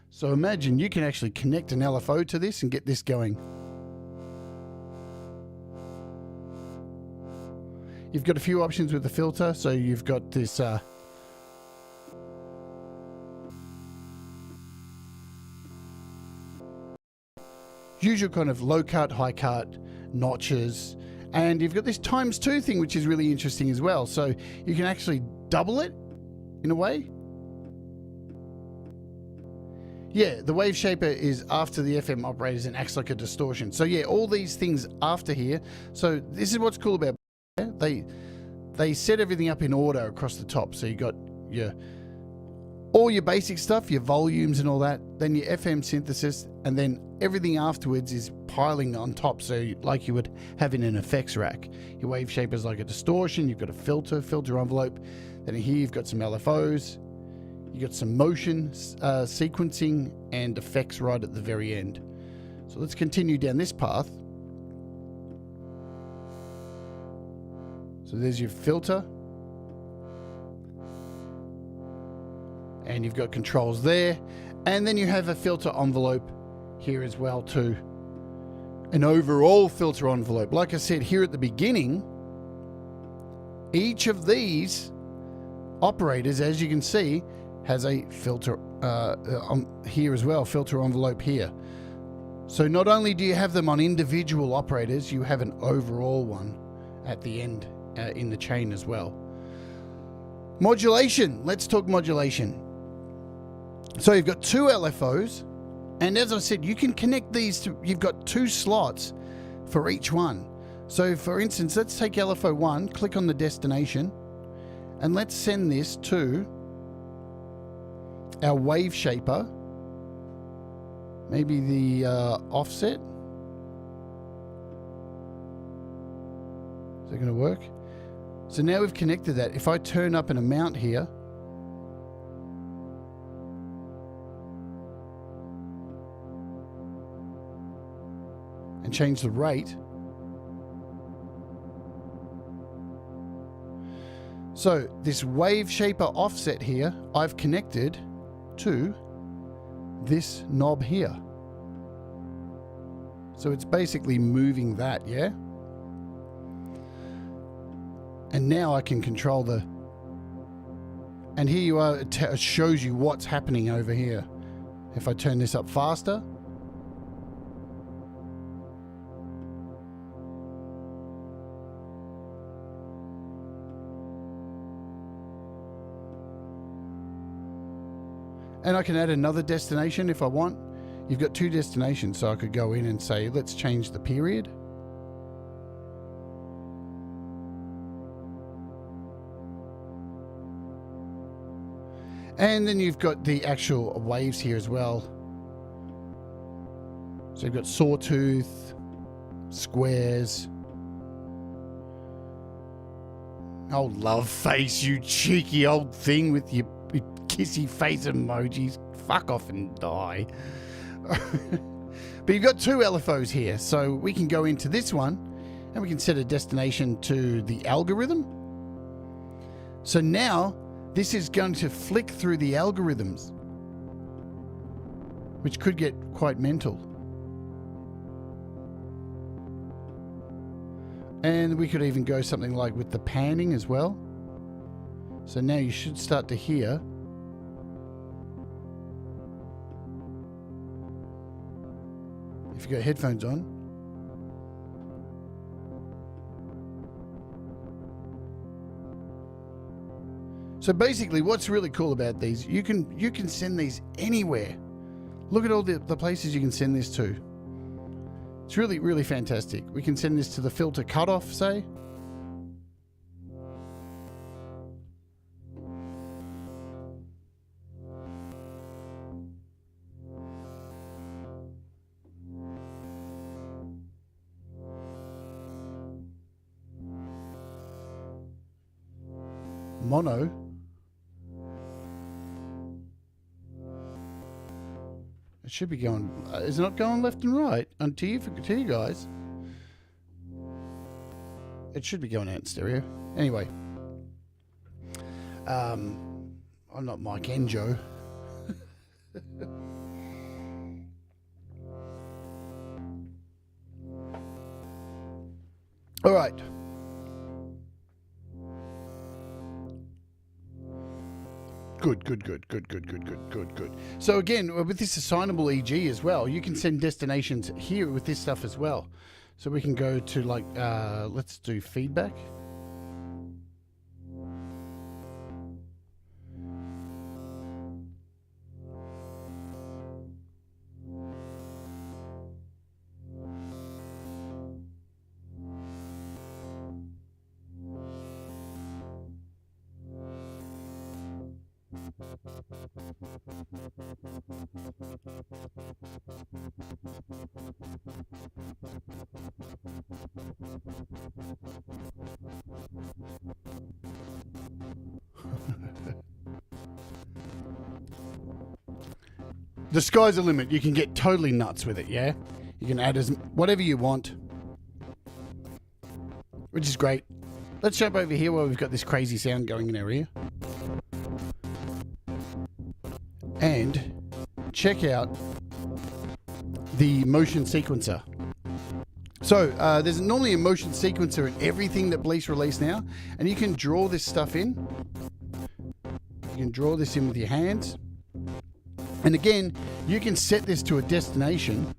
so imagine you can actually connect an LFO to this and get this going. You've got a few options with the filter. So you've got this usual kind of low cut, high cut, notches, and you've got this ×2 thing, which is really interesting as well. So you can actually double it in a way. Yeah, the wave shaper is after the FM operators and acts like a distortion. So yeah, all these things after here. So this is what's cool about they set everything up in order across the top. So you got all your basic stuff, your volumes and all that, then your FM synthesis, and then everything afterwards is piling on top. So like you would have in an effects rack. Your wave shaper is like a distortion. You've got a filter envelope. Then here you've got some LFOs. You got some motion sequencing and effects right at the very end. So let's continue down this path. So there's your filter. And you've got controls there. And then you have a filter envelope here as well too. An overall filter envelope. Like I said here at the beginning, each of these operators, as you can see, has a filter here as well, filter envelope here. So not only do you have them on individual operators, you have an overall one at the end in the chain as well. Modulation. Let's talk modulation. So you've got two LFOs, and as I said, you can connect these to, you've got two slots for each one. So for instance, let's take LFO 1, click on the destination, and let's send this to our wave shaper, maybe the offset. Is that going to work? So now we've connected that. If I turn up an amount here, and change the rate. So this wave shaper offset here, I've connected to this knob here. So it's basically moving that, yeah? And now I can control the, and here you are, it shows you what's happening over here. If I turn this up faster, and I can add another destination if I want. You've got two destinations, so I could go in and say, let's change the period. And then you've got the actual waves here as well. So you've got sawtooth, squares. Oh, love face, you cheeky old thing with your kissy face emojis. Fuck off and die. But you've got two LFOs here, so we can go into this one and we can set a destination to the algorithm. So now this is going to flick through the algorithms, which could get quite mental. And we could even go something like with the panning as well. So now you should start to hear if you've got headphones on. So basically what's really cool about these, you can send these anywhere. Look at all the places you can send this to. It's really, really fantastic. We can send this to the filter cutoff, say. Mono. It should be going, is it not going left and right? And to you guys, it should be going out in stereo. Anyway, I'm not Mike Enjo. All right. Good. So again, with this assignable EG as well, you can send destinations here with this stuff as well. So we can go to like, let's do feedback. The sky's the limit. You can get totally nuts with it, yeah? You can add as whatever you want, which is great. Let's jump over here where we've got this crazy sound going in our ear. And check out the motion sequencer. So there's normally a motion sequencer in everything that BLEASS released now, and you can draw this stuff in. You can draw this in with your hands. And again, you can set this to a destination.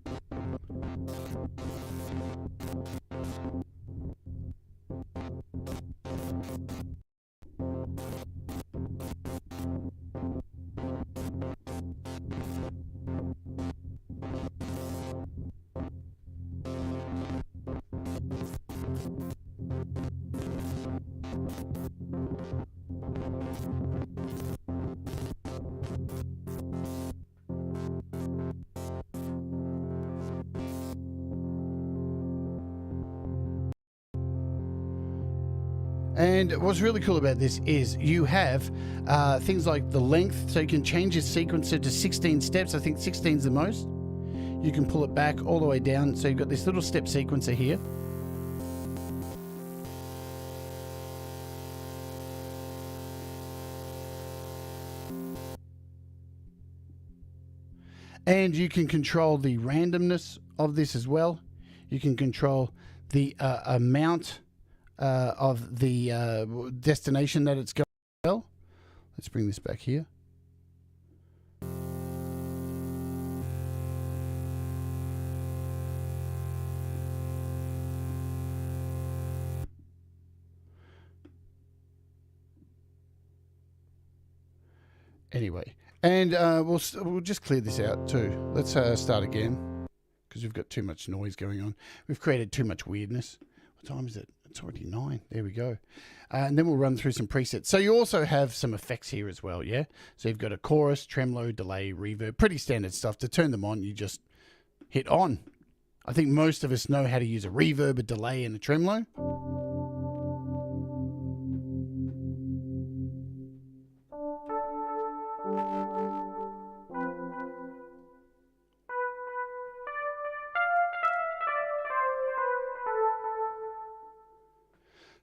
And what's really cool about this is you have things like the length, so you can change your sequencer to 16 steps. I think 16 is the most. You can pull it back all the way down, so you've got this little step sequencer here. And you can control the randomness of this as well. You can control the amount of the destination that it's going. Well, let's bring this back here. Anyway, and we'll just clear this out too. Let's start again, because we've got too much noise going on. We've created too much weirdness. What time is it? It's already 9. There we go. And then we'll run through some presets. So you also have some effects here as well, yeah? So you've got a chorus, tremolo, delay, reverb, pretty standard stuff. To turn them on, you just hit on. I think most of us know how to use a reverb, a delay, and a tremolo.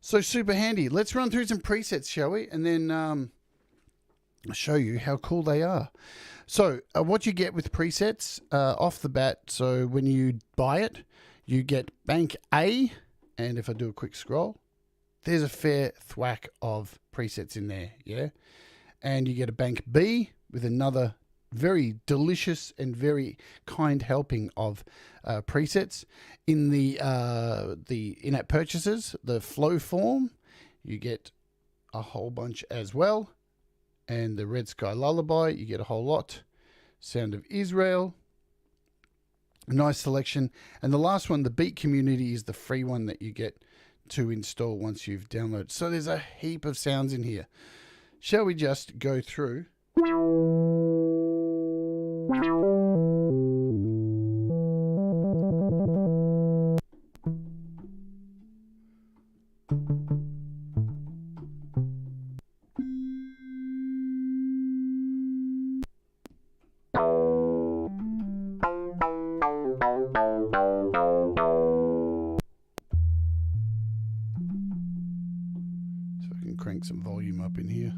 So super handy. Let's run through some presets, shall we? And then I'll show you how cool they are. So what you get with presets off the bat, so when you buy it, you get bank A. And if I do a quick scroll, there's a fair thwack of presets in there, yeah? And you get a bank B with another very delicious and very kind helping of presets. In the in-app purchases, the flow form, you get a whole bunch as well. And the Red Sky Lullaby, you get a whole lot. Sound of Israel, a nice selection. And the last one, the Beat Community, is the free one that you get to install once you've downloaded. So there's a heap of sounds in here. Shall we just go through? So I can crank some volume up in here.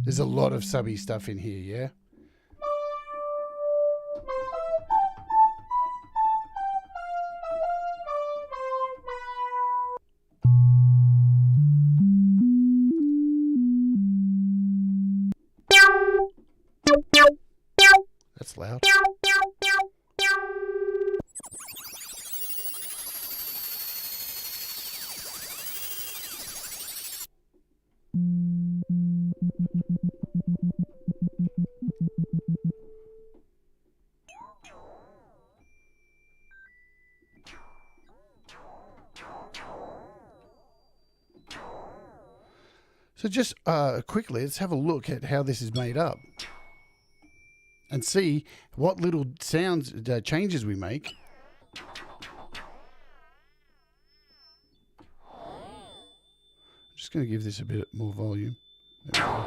There's a lot of subby stuff in here, yeah? That's loud. So just quickly, let's have a look at how this is made up and see what little sounds changes we make. I'm just going to give this a bit more volume. There we go.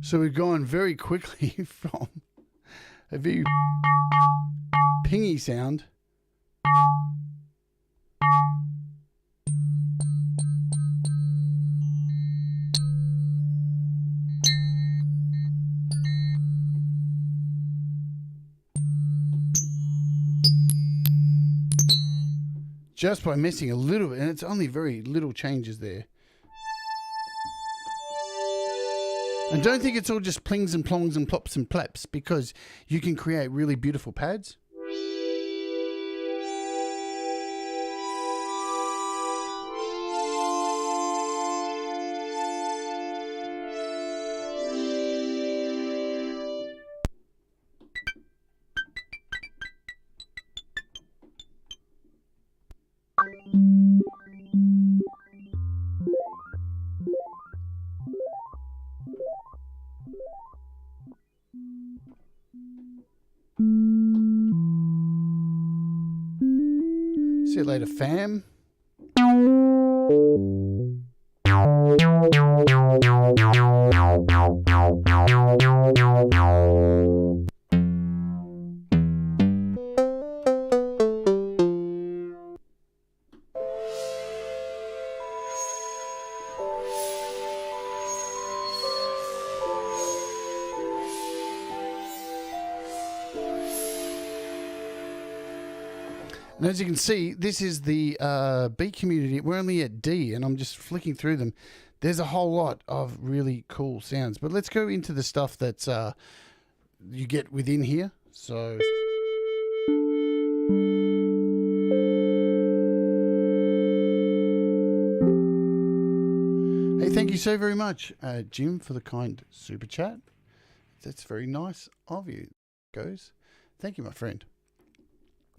So we've gone very quickly from a very pingy sound just by messing a little bit, and it's only very little changes there. And don't think it's all just plings and plongs and plops and plaps, because you can create really beautiful pads. See you later, fam. And as you can see, this is the B community. We're only at D, and I'm just flicking through them. There's a whole lot of really cool sounds. But let's go into the stuff that's you get within here. So hey, thank you so very much, Jim, for the kind super chat. That's very nice of you. Goes. Thank you, my friend.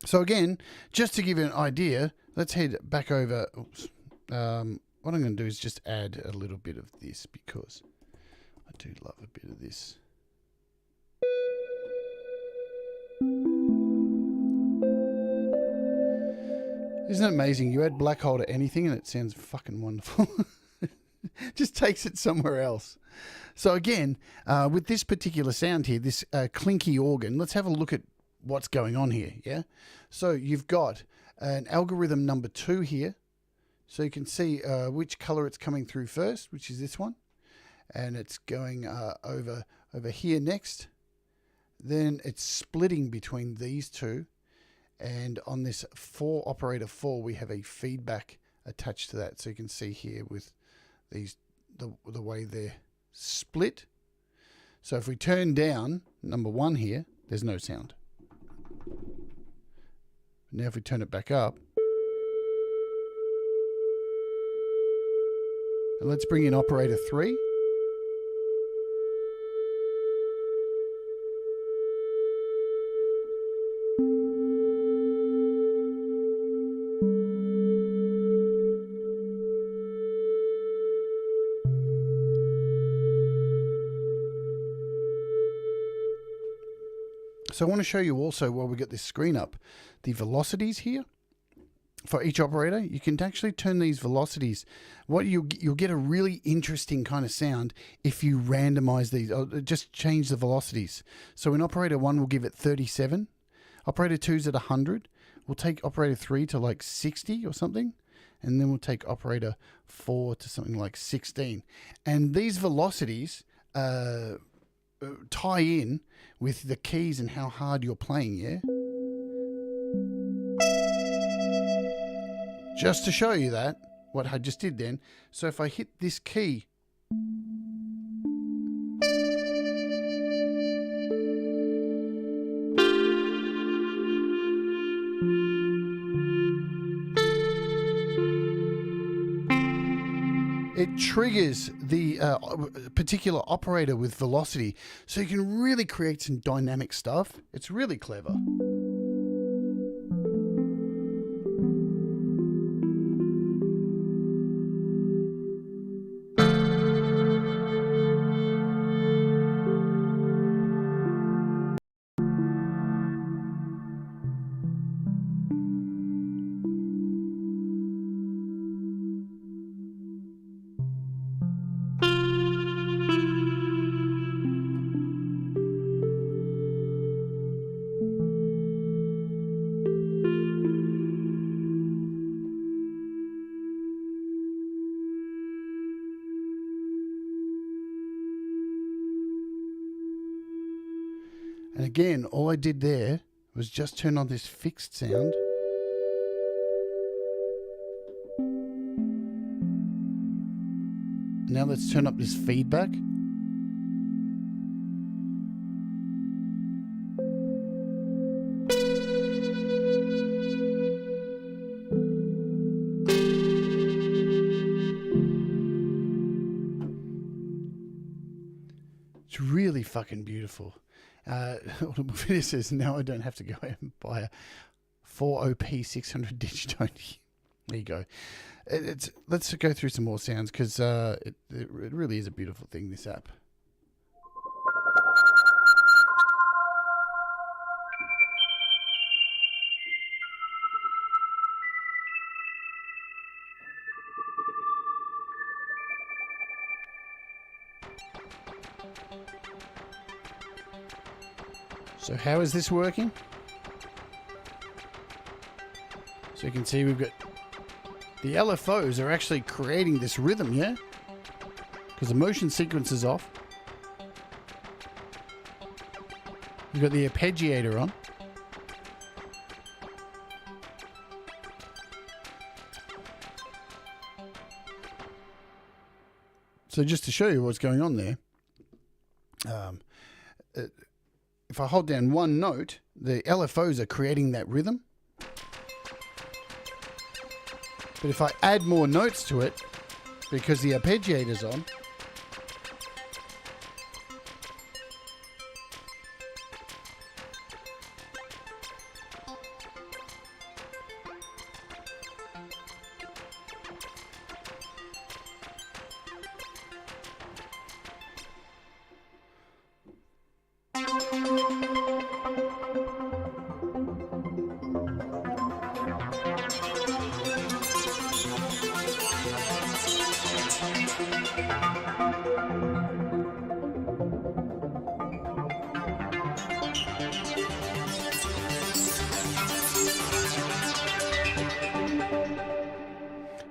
So again, just to give you an idea, let's head back over. Oops. What I'm going to do is just add a little bit of this, because I do love a bit of this. Isn't it amazing? You add black hole to anything and it sounds fucking wonderful. Just takes it somewhere else. So again, with this particular sound here, this clinky organ, let's have a look at what's going on here. Yeah, so you've got an algorithm number 2 here, so you can see which color it's coming through first, which is this one, and it's going over here next. Then it's splitting between these two, and on this operator 4 we have a feedback attached to that, so you can see here with these the way they're split. So if we turn down number 1 here, there's no sound. Now if we turn it back up, and let's bring in operator 3. So I want to show you also, while we get this screen up, the velocities here for each operator. You can actually turn these velocities. What you'll get a really interesting kind of sound if you randomize these, or just change the velocities. So in operator 1, we'll give it 37. Operator 2's at 100. We'll take operator 3 to like 60 or something. And then we'll take operator 4 to something like 16. And these velocities tie in with the keys and how hard you're playing, yeah? Just to show you that, what I just did then. So if I hit this key, it triggers the particular operator with velocity, so you can really create some dynamic stuff. It's really clever. And again, all I did there was just turn on this fixed sound. Now let's turn up this feedback. It's really fucking beautiful. This says, now I don't have to go out and buy a 4OP 600 Digitone. There you go. Let's go through some more sounds, because it really is a beautiful thing, this app. So how is this working? So you can see we've got the LFOs are actually creating this rhythm, yeah? Because the motion sequence is off. We've got the arpeggiator on. So just to show you what's going on there, if I hold down one note, the LFOs are creating that rhythm. But if I add more notes to it, because the arpeggiator's on,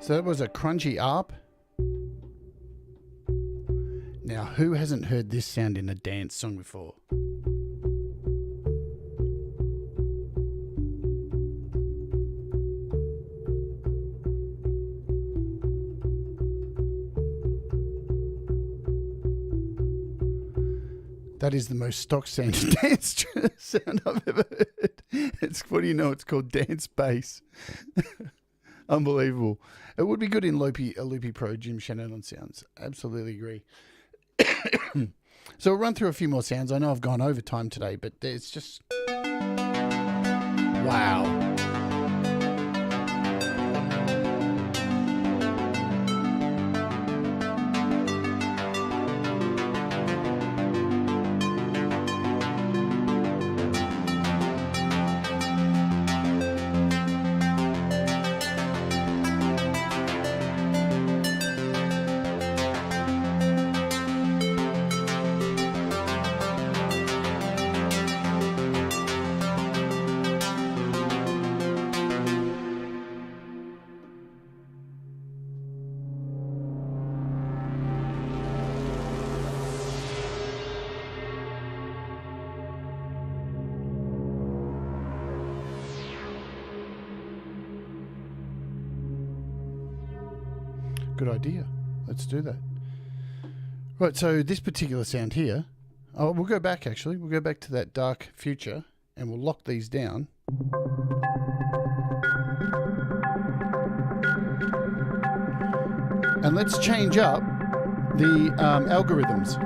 so that was a crunchy ARP. Now, who hasn't heard this sound in a dance song before? That is the most stock standard dance sound I've ever heard. It's, what do you know? It's called dance bass. Unbelievable. It would be good in Loopy Pro, Jim Shannon on sounds. Absolutely agree. So we'll run through a few more sounds. I know I've gone over time today, but it's just... wow. Good idea. Let's do that. Right, so this particular sound here, we'll go back actually. We'll go back to that dark future and we'll lock these down. And let's change up the algorithms.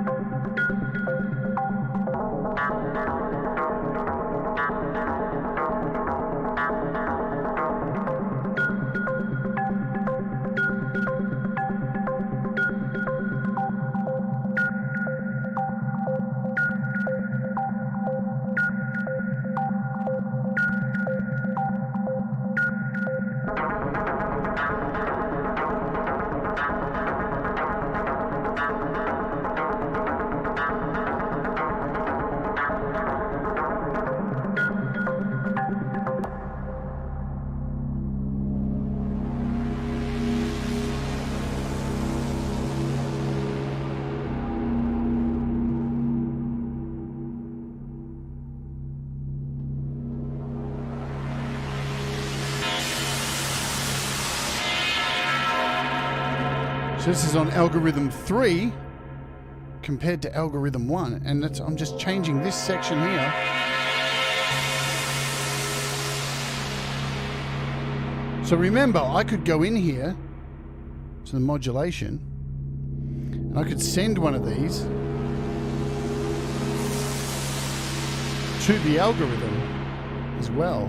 So this is on algorithm 3 compared to algorithm 1, and I'm just changing this section here. So remember, I could go in here to the modulation, and I could send one of these to the algorithm as well.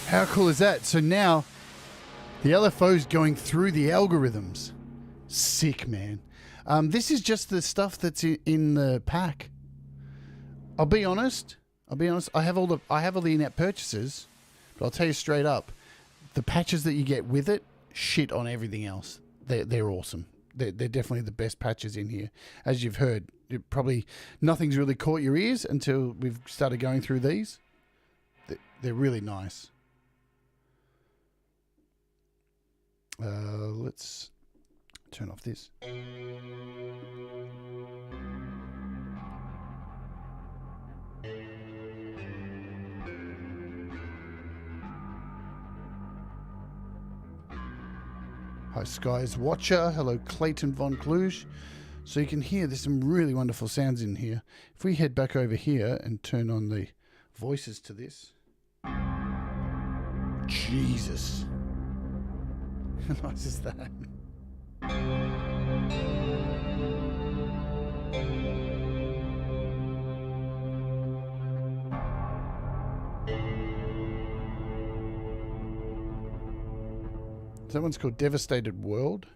How cool is that? So now the LFO is going through the algorithms. Sick, man. This is just the stuff that's in the pack. I'll be honest. I have all the in-app purchases, but I'll tell you straight up, the patches that you get with it, shit on everything else. They're awesome. They're definitely the best patches in here. As you've heard, probably nothing's really caught your ears until we've started going through these. They're really nice. Let's turn off this. Hi, Sky's Watcher. Hello, Clayton Von Kluge. So you can hear there's some really wonderful sounds in here. If we head back over here and turn on the voices to this. Jesus. How nice is that? That one's called Devastated World.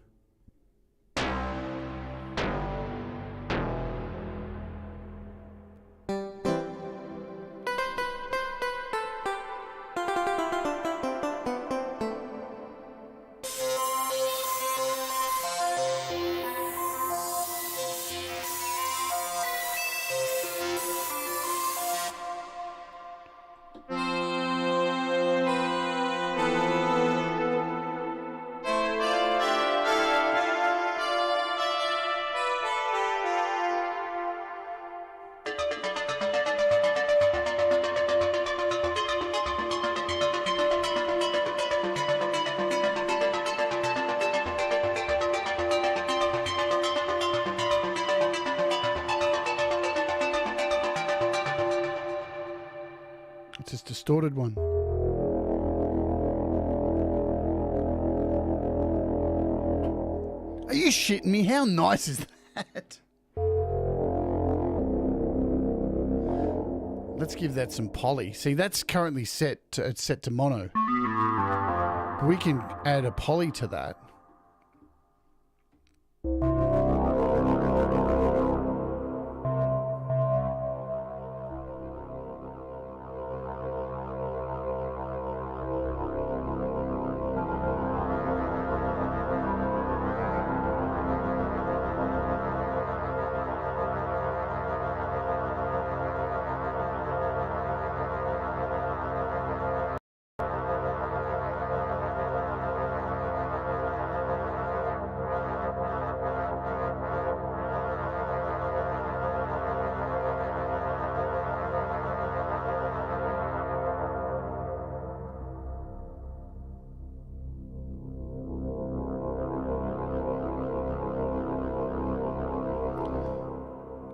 It's this distorted one. Are you shitting me? How nice is that? Let's give that some poly. See, that's currently set to mono. We can add a poly to that.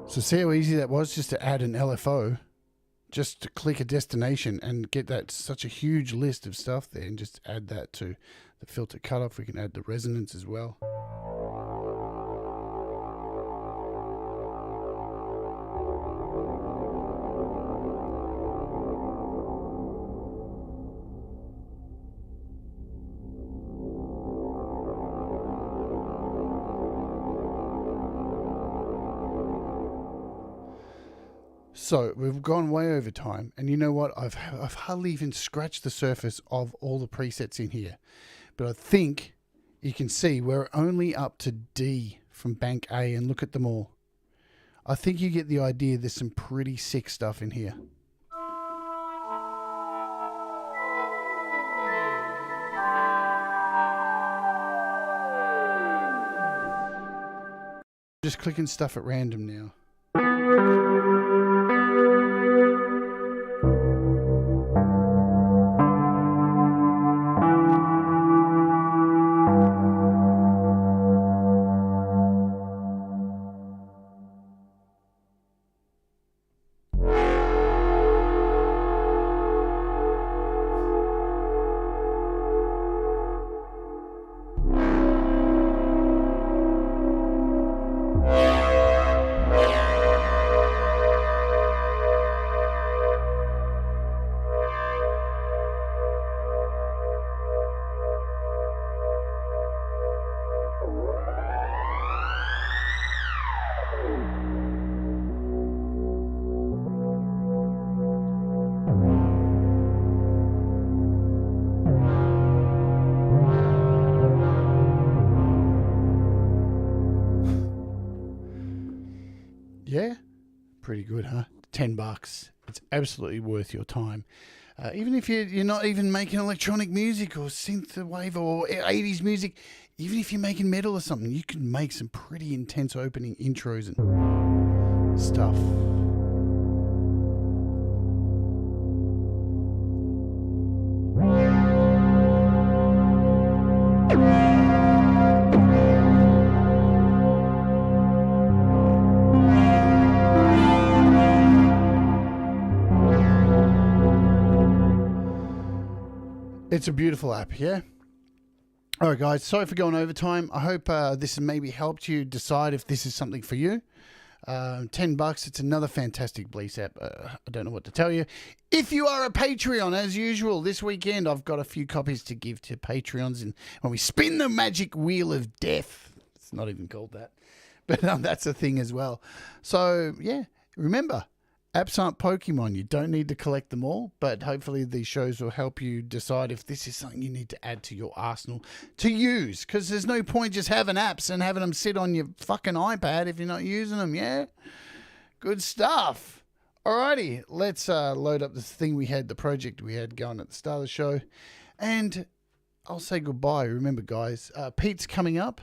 So see how easy that was just to add an LFO, just to click a destination and get that such a huge list of stuff there, and just add that to the filter cutoff. We can add the resonance as well. So we've gone way over time, and you know what? I've hardly even scratched the surface of all the presets in here, but I think you can see we're only up to D from bank A, and look at them all. I think you get the idea. There's some pretty sick stuff in here. Just clicking stuff at random now. Yeah, pretty good, huh? $10. It's absolutely worth your time. Even if you're not even making electronic music or synthwave or 80s music, even if you're making metal or something, you can make some pretty intense opening intros and stuff. It's a beautiful app, yeah? All right, guys, sorry for going overtime. I hope this has maybe helped you decide if this is something for you. $10, it's another fantastic BLEASS app. I don't know what to tell you. If you are a Patreon, as usual, this weekend I've got a few copies to give to Patreons, and when we spin the magic wheel of death, it's not even called that, but that's a thing as well. So, yeah, remember, apps aren't Pokemon. You don't need to collect them all, but hopefully these shows will help you decide if this is something you need to add to your arsenal to use, because there's no point just having apps and having them sit on your fucking iPad if you're not using them, yeah? Good stuff. Alrighty, let's load up this thing we had, the project we had going at the start of the show, and I'll say goodbye. Remember, guys, Pete's coming up.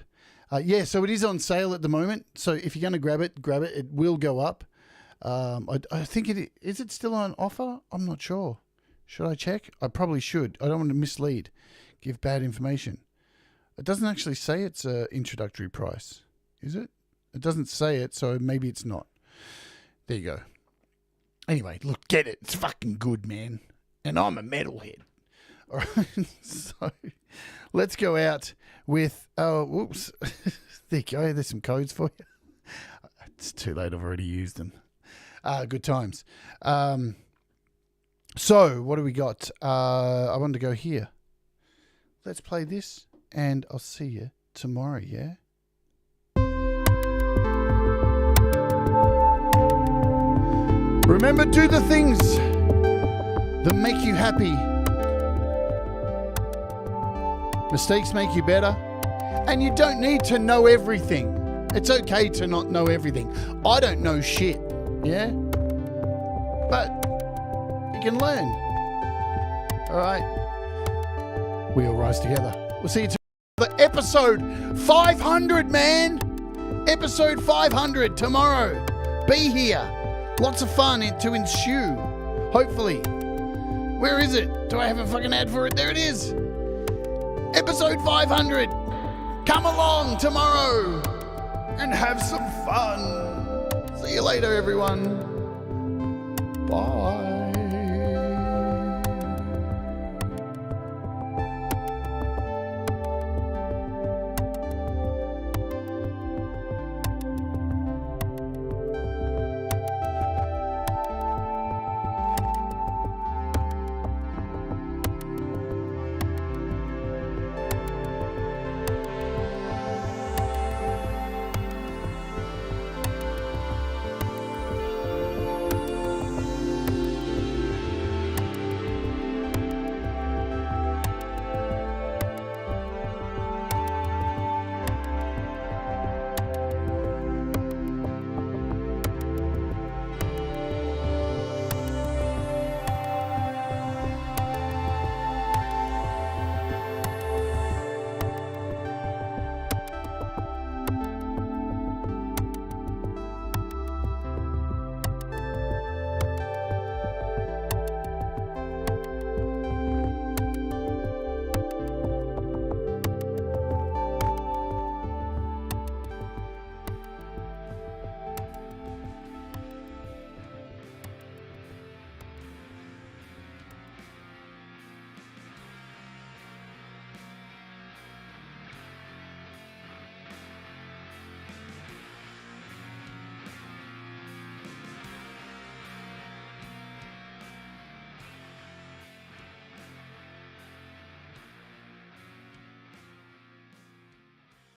Yeah, so it is on sale at the moment, so if you're going to grab it. It will go up. I think is it still on offer? I'm not sure. Should I check? I probably should. I don't want to mislead, give bad information. It doesn't actually say it's an introductory price, is it? It doesn't say it, so maybe it's not. There you go. Anyway, look, get it. It's fucking good, man. And I'm a metalhead. All right, so let's go out with, oh, whoops. There you go. There's some codes for you. It's too late. I've already used them. Good times. So what do we got? I want to go here. Let's play this, and I'll see you tomorrow, yeah? Remember, do the things that make you happy. Mistakes make you better, and you don't need to know everything. It's okay to not know everything. I don't know shit. Yeah? But you can learn. All right? We all rise together. We'll see you tomorrow. Episode 500, man. Episode 500 tomorrow. Be here. Lots of fun to ensue. Hopefully. Where is it? Do I have a fucking ad for it? There it is. Episode 500. Come along tomorrow and have some fun. See you later, everyone. Bye.